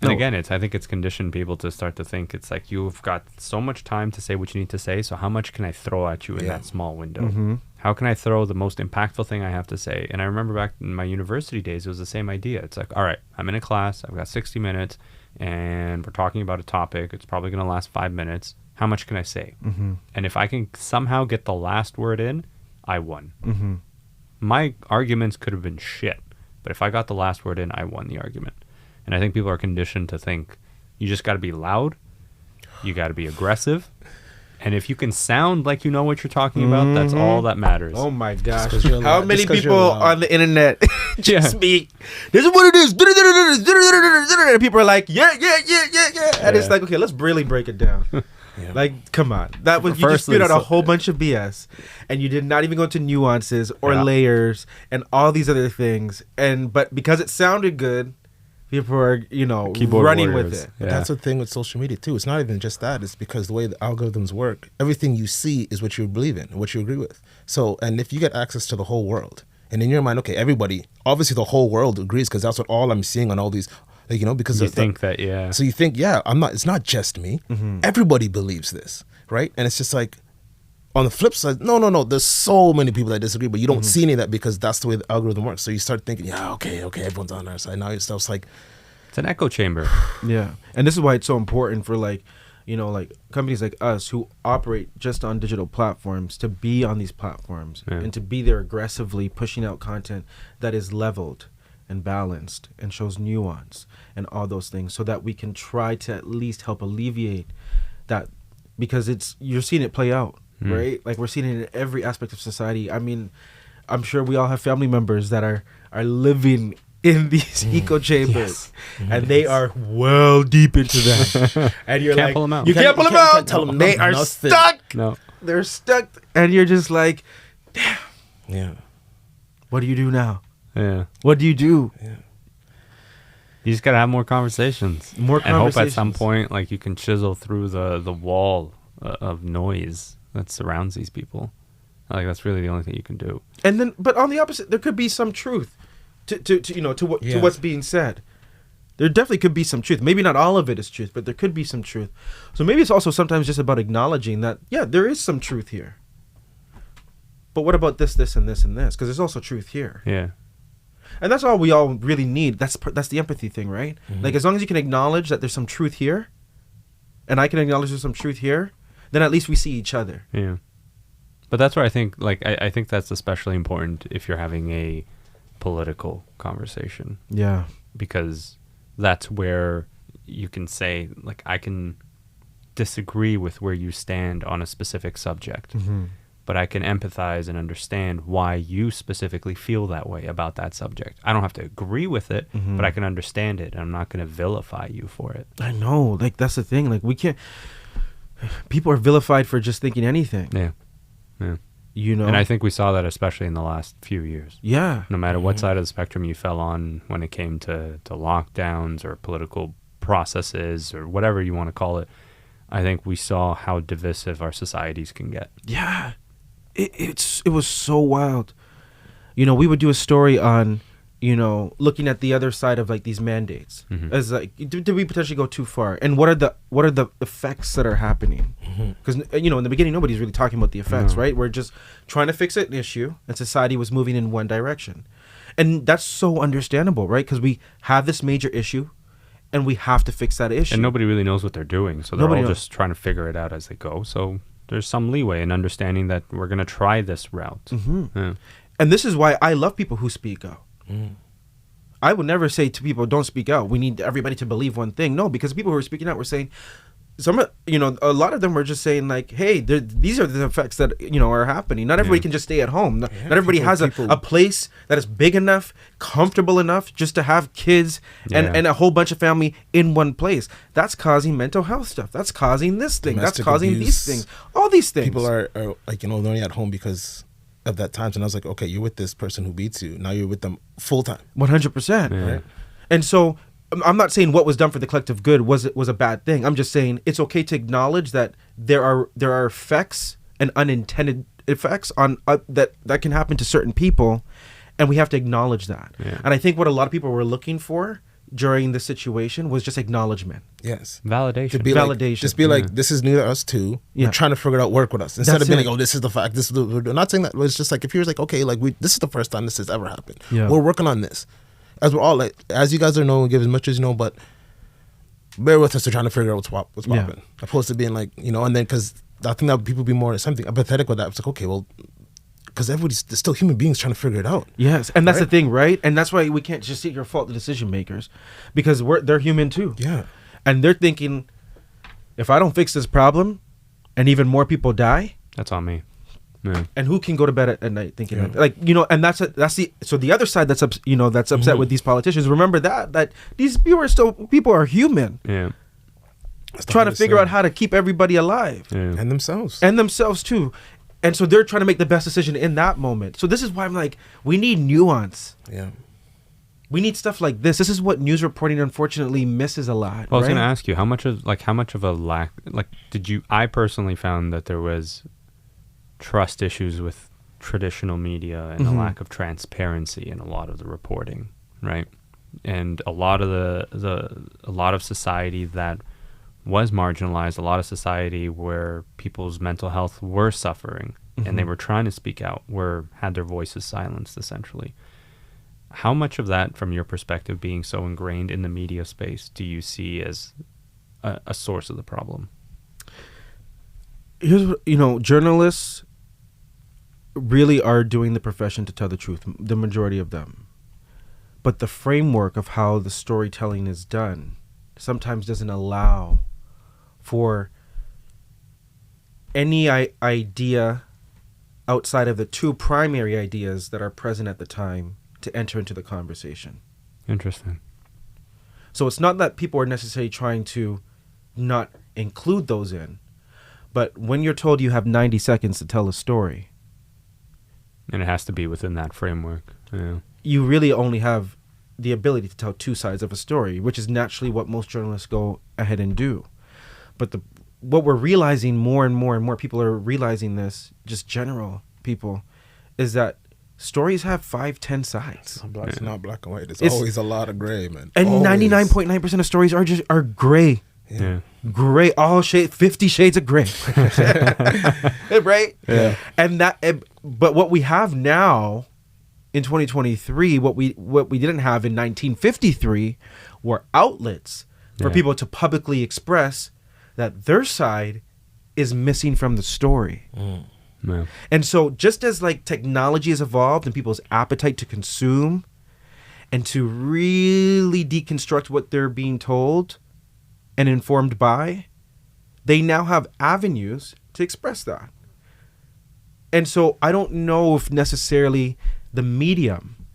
And again, I think it's conditioned people to start to think it's like you've got so much time to say what you need to say, so how much can I throw at you in that small window? How can I throw the most impactful thing I have to say? And I remember back in my university days, it was the same idea. It's like, all right, I'm in a class, I've got 60 minutes, and we're talking about a topic. It's probably going to last 5 minutes. How much can I say? And if I can somehow get the last word in, I won. My arguments could have been shit, but if I got the last word in, I won the argument. And I think people are conditioned to think you just got to be loud, you got to be aggressive, and if you can sound like you know what you're talking about, that's all that matters. Oh my gosh. How How many people on the internet just speak, this is what it is, and people are like, yeah. And it's like, okay, let's really break it down. Like, come on. That was, you just spit out a whole bunch of BS, and you did not even go into nuances or layers and all these other things. But because it sounded good, people are, Keyboard running warriors. with it. But that's the thing with social media too. It's not even just that. It's because the way the algorithms work, everything you see is what you believe in, what you agree with. So, and if you get access to the whole world, and in your mind, okay, everybody, obviously the whole world agrees because that's what all I'm seeing on all these, because you think that, yeah. So you think, it's not just me. Everybody believes this, right? And it's just like, on the flip side, no, there's so many people that disagree, but you don't see any of that because that's the way the algorithm works. So you start thinking, okay, everyone's on our side. Now yourself's like, it's an echo chamber. Yeah. And this is why it's so important for like companies like us who operate just on digital platforms to be on these platforms and to be there aggressively pushing out content that is leveled and balanced and shows nuance and all those things, so that we can try to at least help alleviate that, because you're seeing it play out. Right? Like, we're seeing it in every aspect of society. I mean, I'm sure we all have family members that are living in these echo chambers, and they are well deep into that. And you're Can't like, pull them out. You can't pull them out. Can't tell them they are nothing. stuck. No. They're stuck. And you're just like, damn. Yeah. What do you do now? Yeah. What do you do? Yeah. You just got to have more conversations. And hope at some point, like, you can chisel through the wall of noise that surrounds these people. Like, that's really the only thing you can do. And then, but on the opposite, there could be some truth to what's being said. There definitely could be some truth. Maybe not all of it is truth, but there could be some truth. So maybe it's also sometimes just about acknowledging that, there is some truth here. But what about this, and this, and this? Because there's also truth here. Yeah. And that's all we all really need. That's the empathy thing, right? Like, as long as you can acknowledge that there's some truth here, and I can acknowledge there's some truth here, then at least we see each other. Yeah. But that's where I think, like, I think that's especially important if you're having a political conversation. Yeah. Because that's where you can say, like, I can disagree with where you stand on a specific subject, but I can empathize and understand why you specifically feel that way about that subject. I don't have to agree with it, but I can understand it, and I'm not going to vilify you for it. I know. Like, that's the thing. Like, we can't... People are vilified for just thinking anything. Yeah. And I think we saw that especially in the last few years. Yeah. No matter what side of the spectrum you fell on when it came to lockdowns or political processes or whatever you want to call it, I think we saw how divisive our societies can get. Yeah. It was so wild. We would do a story on, looking at the other side of, like, these mandates, as like, did we potentially go too far, and what are the effects that are happening? Because in the beginning nobody's really talking about the effects, right? We're just trying to fix an issue, and society was moving in one direction, and that's so understandable, right? Because we have this major issue, and we have to fix that issue, and nobody really knows what they're doing, so they're all just trying to figure it out as they go. So there's some leeway in understanding that we're going to try this route. And this is why I love people who speak out. I would never say to people, don't speak out. We need everybody to believe one thing. No, because people who are speaking out were saying, a lot of them were just saying like, hey, these are the effects that are happening. Not everybody can just stay at home. Not everybody has a place that is big enough, comfortable enough just to have kids and a whole bunch of family in one place. That's causing mental health stuff. That's causing this thing. Domestic That's causing abuse. these things. All these things. People are like, they're only at home because of that time. And I was like, okay, you're with this person who beats you. Now you're with them full time. 100%. Right? And so I'm not saying what was done for the collective good was a bad thing. I'm just saying it's okay to acknowledge that there are effects and unintended effects on that can happen to certain people, and we have to acknowledge that. Yeah. And I think what a lot of people were looking for during the situation was just acknowledgement. Yes, validation. To be validation. Like, just be like, this is new to us too. We're trying to figure it out. Work with us instead of being like, oh, this is the fact. This is we're not saying that. It's just like if you're like, okay, like this is the first time this has ever happened. Yeah. We're working on this. As we're all like, as you guys are know, give as much as you know, but bear with us. They're trying to figure out what's popping, opposed to being like, and then because I think that people be more something empathetic with that. It's like, okay, well, because there's still human beings trying to figure it out. Yes, and that's the thing, right? And that's why we can't just sit here and fault the decision makers, because they're human too. Yeah, and they're thinking, if I don't fix this problem, and even more people die, that's on me. Yeah. And who can go to bed at night thinking and that's the other side that's upset with these politicians. Remember that these people are human. Yeah. Trying to figure out how to keep everybody alive. Yeah. And themselves too. And so they're trying to make the best decision in that moment. So this is why I'm like, we need nuance. Yeah. We need stuff like this. This is what news reporting unfortunately misses a lot. Well, I was going to ask you, how much of a lack, I personally found that there was trust issues with traditional media and a lack of transparency in a lot of the reporting, right? And a lot of a lot of society that was marginalized, a lot of society where people's mental health were suffering and they were trying to speak out, had their voices silenced essentially. How much of that, from your perspective, being so ingrained in the media space, do you see as a source of the problem? Here's what, journalists really are doing the profession to tell the truth, the majority of them. But the framework of how the storytelling is done sometimes doesn't allow for any idea outside of the two primary ideas that are present at the time to enter into the conversation. Interesting. So it's not that people are necessarily trying to not include those in, but when you're told you have 90 seconds to tell a story, and it has to be within that framework, you really only have the ability to tell two sides of a story, which is naturally what most journalists go ahead and do. But what we're realizing more and more people are realizing this, just general people, is that stories have 5-10 sides. It's not black and white. It's always a lot of gray, man. And 99.9% of stories are gray. Yeah. Gray, all 50 shades of gray. Right? Yeah. And but what we have now in 2023, what we didn't have in 1953 were outlets for people to publicly express that their side is missing from the story. Yeah. And so just as technology has evolved and people's appetite to consume and to really deconstruct what they're being told and informed by, they now have avenues to express that. And so I don't know if necessarily the medium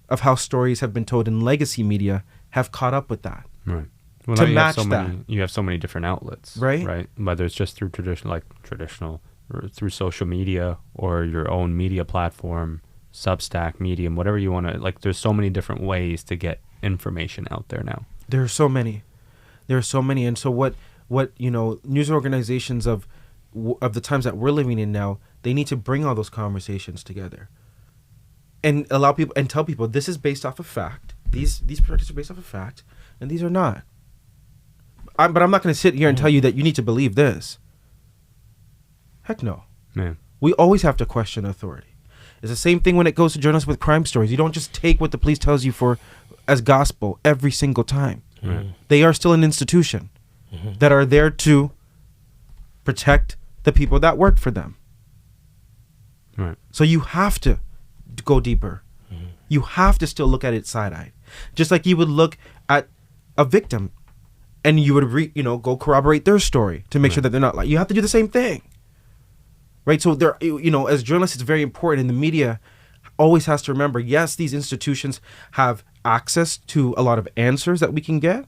of how stories have been told in legacy media have caught up with that. Right. Well, to match that. You have so many different outlets. Right. Right. Whether it's just through traditional, or through social media or your own media platform, Substack, Medium, whatever you want to, there's so many different ways to get information out there now. There are so many. And so what news organizations of the times that we're living in now, they need to bring all those conversations together and allow people and tell people this is based off of fact. These practices are based off of fact, and these are not. But I'm not going to sit here and tell you that you need to believe this. Heck no. Man. We always have to question authority. It's the same thing when it goes to journalists with crime stories. You don't just take what the police tells you as gospel every single time. Right. They are still an institution that are there to protect the people that work for them. Right. So you have to go deeper. You have to still look at it side-eyed. Just like you would look at a victim and you would go corroborate their story to make sure that they're not you have to do the same thing, right? So there, as journalists, it's very important, and the media always has to remember, yes, these institutions have access to a lot of answers that we can get,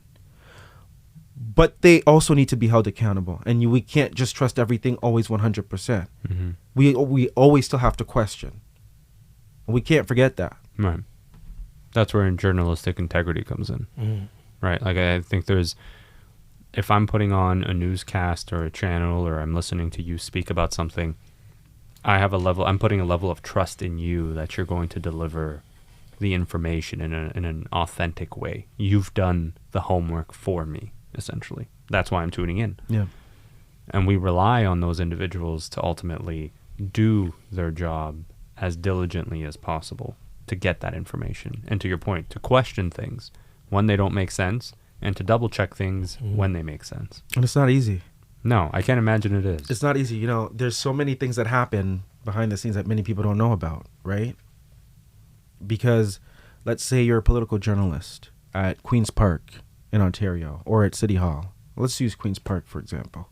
but they also need to be held accountable, and we can't just trust everything always 100%. We always still have to question. We can't forget that. Right. That's where journalistic integrity comes in. Right. Like, I think if I'm putting on a newscast or a channel, or I'm listening to you speak about something, I'm putting a level of trust in you that you're going to deliver the information in an authentic way. You've done the homework for me, essentially. That's why I'm tuning in. Yeah. And we rely on those individuals to ultimately do their job as diligently as possible to get that information. And to your point, to question things when they don't make sense, and to double check things when they make sense. And it's not easy. No, I can't imagine it is. It's not easy. There's so many things that happen behind the scenes that many people don't know about, right? Because let's say you're a political journalist at Queen's Park in Ontario, or at City Hall. Let's use Queen's Park, for example.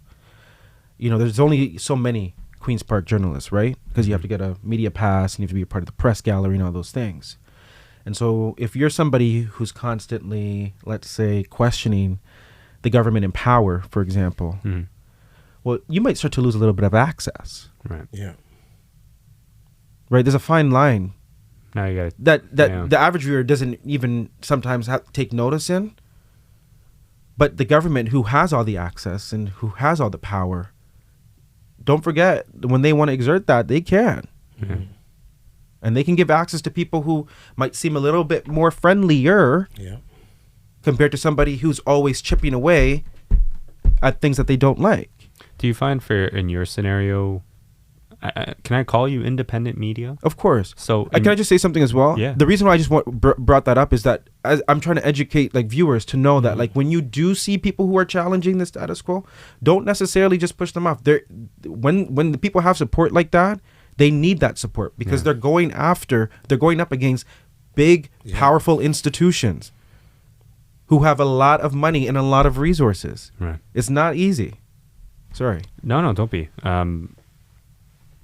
There's only so many Queen's Park journalists, right? Because you have to get a media pass, and you have to be a part of the press gallery and all those things. And so if you're somebody who's constantly, let's say, questioning the government in power, for example, well, you might start to lose a little bit of access. Right. Yeah. Right? There's a fine line Now you got that the average viewer doesn't even sometimes take notice in. But the government, who has all the access and who has all the power, don't forget, when they want to exert that, they can. And they can give access to people who might seem a little bit more friendlier compared to somebody who's always chipping away at things that they don't like. Do you find in your scenario, can I call you independent media? Of course. So can I just say something as well? Yeah. The reason why I just brought that up is that I'm trying to educate viewers to know that when you do see people who are challenging the status quo, don't necessarily just push them off. When the people have support like that, they need that support, because they're going up against big, powerful institutions who have a lot of money and a lot of resources. Right. It's not easy. Sorry. No, don't be.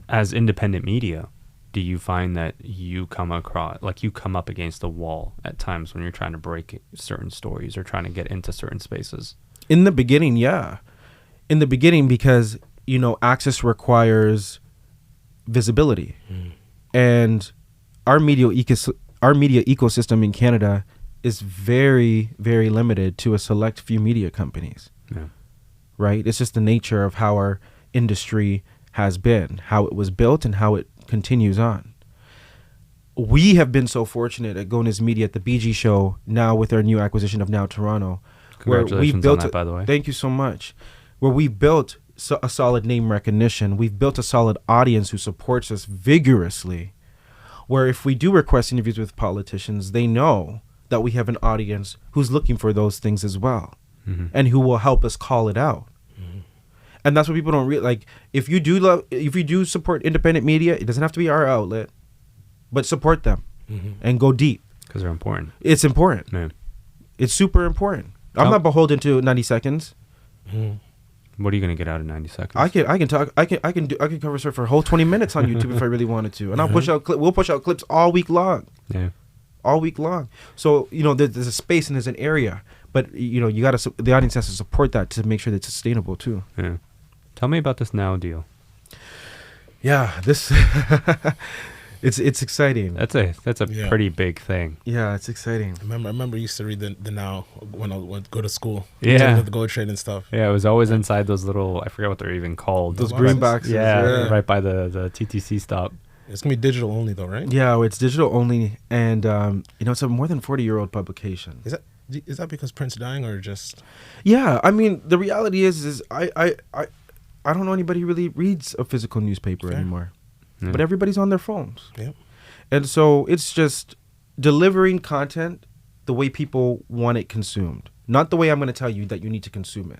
As independent media, do you find that you come up against the wall at times when you're trying to break certain stories or trying to get into certain spaces? In the beginning, yeah. In the beginning, because, access requires visibility. And our media ecosystem in Canada is very, very limited to a select few media companies. Yeah. Right? It's just the nature of how our industry has been, how it was built, and how it continues on. We have been so fortunate at Gonez Media, at the BG show, now with our new acquisition of Now Toronto. Congratulations on that, by the way. Thank you so much. Where we've built a solid name recognition. We've built a solid audience who supports us vigorously. Where if we do request interviews with politicians, they know that we have an audience who's looking for those things as well, and who will help us call it out. And that's what people don't realize. If you do support independent media, it doesn't have to be our outlet, but support them and go deep, because they're important. It's important. Yeah. It's super important. I'm not beholden to 90 seconds. What are you going to get out of 90 seconds? I can talk. I can cover stuff for a whole 20 minutes on YouTube if I really wanted to, and we'll push out clips all week long. Yeah. All week long. So there's a space and there's an area, but the audience has to support that to make sure that it's sustainable too. Yeah. Tell me about this Now deal. Yeah, this it's exciting. That's a pretty big thing. Yeah, it's exciting. I remember I used to read the Now when I would go to school. Yeah. The Go Trade and stuff. Yeah, it was always inside those little, I forget what they're even called. Those green boxes. Yeah, right by the TTC stop. It's going to be digital only though, right? Yeah, it's digital only, and it's a more than 40-year-old publication. Is that because Prince dying, or just? Yeah, I mean, the reality is I don't know anybody who really reads a physical newspaper anymore. Yeah. But everybody's on their phones. Yeah. And so it's just delivering content the way people want it consumed, not the way I'm going to tell you that you need to consume it.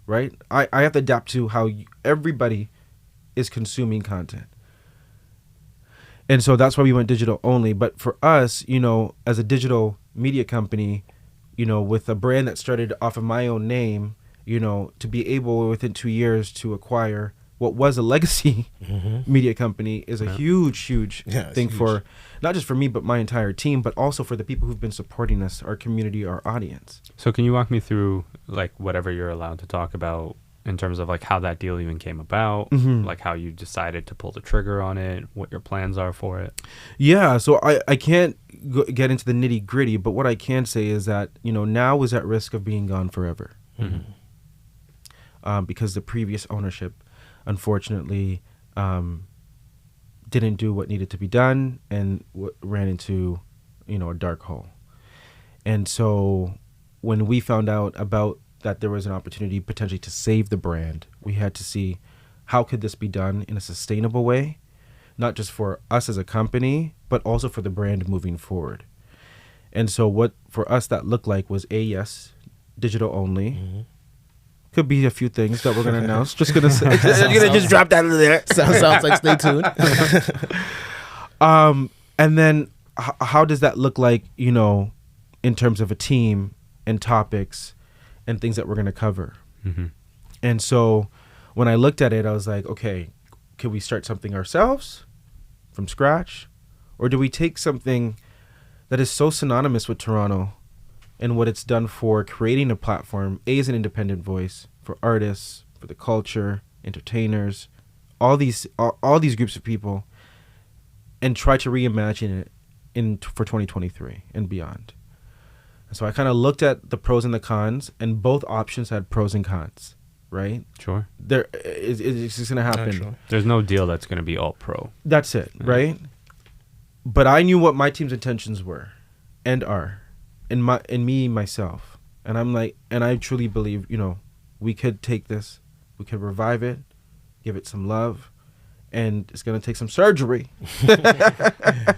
Right? I have to adapt to how everybody is consuming content. And so that's why we went digital only. But for us, as a digital media company, you know, with a brand that started off of my own name, you know, to be able within 2 years to acquire what was a legacy media company is a huge thing huge. for not just for me, but my entire team, but also for the people who've been supporting us, our community, our audience. So can you walk me through like whatever you're allowed to talk about in terms of like how that deal even came about, like how you decided to pull the trigger on it, what your plans are for it? Yeah, so I can't get into the nitty gritty, but what I can say is that, you know, Now is at risk of being gone forever. Because the previous ownership, unfortunately, didn't do what needed to be done and ran into, you know, a dark hole. And so when we found out about that there was an opportunity potentially to save the brand, we had to see how could this be done in a sustainable way, not just for us as a company, but also for the brand moving forward. And so what for us that looked like was yes, digital only. Could be a few things that we're going to announce. Just going to say, you're going to just drop that in there. Sounds like stay tuned. And then how does that look like, you know, in terms of a team and topics and things that we're going to cover? And so when I looked at it, I was like, okay, can we start something ourselves from scratch? Or do we take something that is so synonymous with Toronto and what it's done for creating a platform, as an independent voice for artists, for the culture, entertainers, all these groups of people, and try to reimagine it for 2023 and beyond. And so I kind of looked at the pros and the cons, and both options had pros and cons, right? Sure. It's just going to happen. Sure. There's no deal that's going to be all pro. That's it, right? But I knew what my team's intentions were and are. And me myself, and I'm like, and I truly believe, you know, we could take this, we could revive it, give it some love, and it's gonna take some surgery,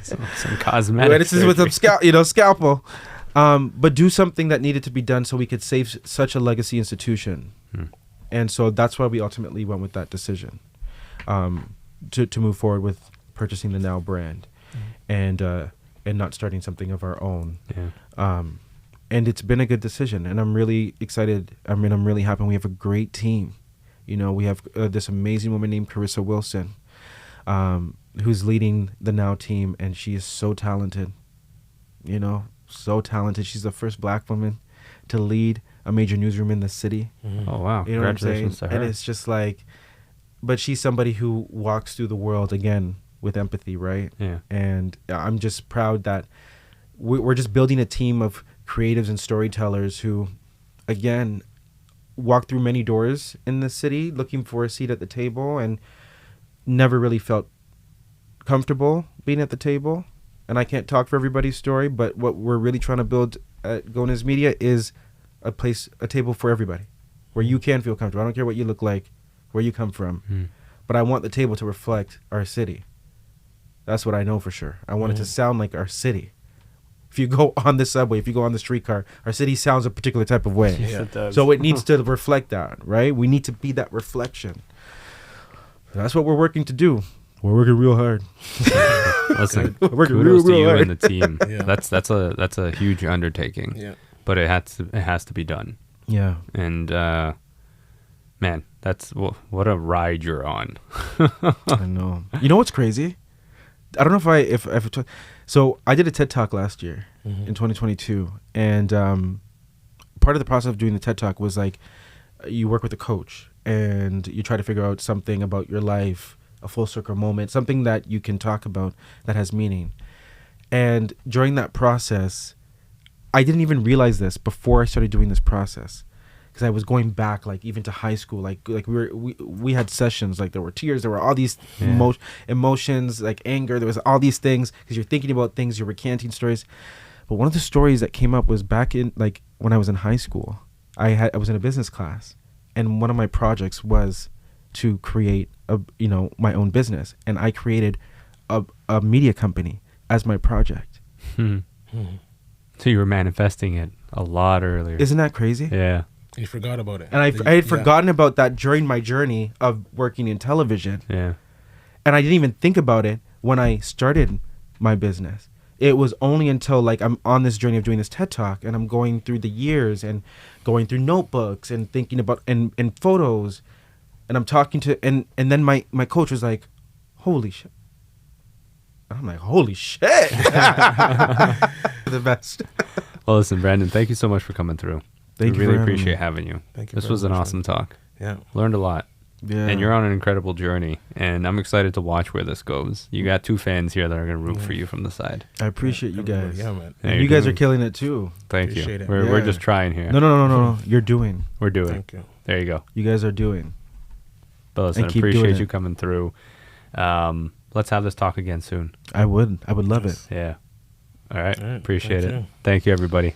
some cosmetic. This is with some scalpel, but do something that needed to be done so we could save such a legacy institution, and so that's why we ultimately went with that decision, to move forward with purchasing the Now brand, and not starting something of our own. And it's been a good decision, and I'm really excited. I mean, I'm really happy. We have a great team. You know, we have this amazing woman named Carissa Wilson, who's leading the Now team, and she is so talented. You know, so talented. She's the first Black woman to lead a major newsroom in the city. Oh, wow. You know Congratulations what I'm saying? to her. And it's just like, but she's somebody who walks through the world, again, with empathy, right? Yeah. And I'm just proud that we're just building a team of creatives and storytellers who, again, walk through many doors in the city looking for a seat at the table and never really felt comfortable being at the table. And I can't talk for everybody's story, but what we're really trying to build at Gonez Media is a table for everybody, where you can feel comfortable. I don't care what you look like, where you come from, but I want the table to reflect our city. That's what I know for sure. I want it to sound like our city. If you go on the subway, if you go on the streetcar, our city sounds a particular type of way. Yes, it does. So it needs to reflect that, right? We need to be that reflection. That's what we're working to do. We're working real hard. Listen, We're working kudos to real you hard. and the team. Yeah. That's a huge undertaking. Yeah. But it has to be done. Yeah. And man, that's what a ride you're on. I know. You know what's crazy? I don't know if so I did a TED Talk last year in 2022, and part of the process of doing the TED Talk was like you work with a coach and you try to figure out something about your life, a full circle moment, something that you can talk about that has meaning. And during that process, I didn't even realize this before I started doing this process, because I was going back, like even to high school, like we had sessions, like there were tears, there were all these emotions, like anger, there was all these things, because you're thinking about things, you're recanting stories. But one of the stories that came up was back in, like when I was in high school, I was in a business class, and one of my projects was to create my own business, and I created a media company as my project. So you were manifesting it a lot earlier. Isn't that crazy? Yeah. You forgot about it. And I had forgotten about that during my journey of working in television. Yeah. And I didn't even think about it when I started my business. it was only until like I'm on this journey of doing this TED Talk and I'm going through the years and going through notebooks and thinking about and photos, and I'm talking to and then my coach was like, holy shit. I'm like, holy shit. The best. Well, listen, Brandon, thank you so much for coming through. Thank you. Really for having appreciate me. having you. Thank you. This very was an much, awesome man. talk. Yeah. Learned a lot. Yeah. And you're on an incredible journey, and I'm excited to watch where this goes. You got 2 fans here that are going to root for you from the side. I appreciate you guys. Yeah, man. Yeah, And you're you guys are doing- killing it too. Thank Appreciate you. it. We're Yeah. just trying here. No. You're doing. We're doing. Thank you. There you go. You guys are doing. But listen, And keep doing appreciate it. you coming through. Let's have this talk again soon. I would love it. Yeah. All right. All right. Appreciate Thank it. you. Thank you, everybody.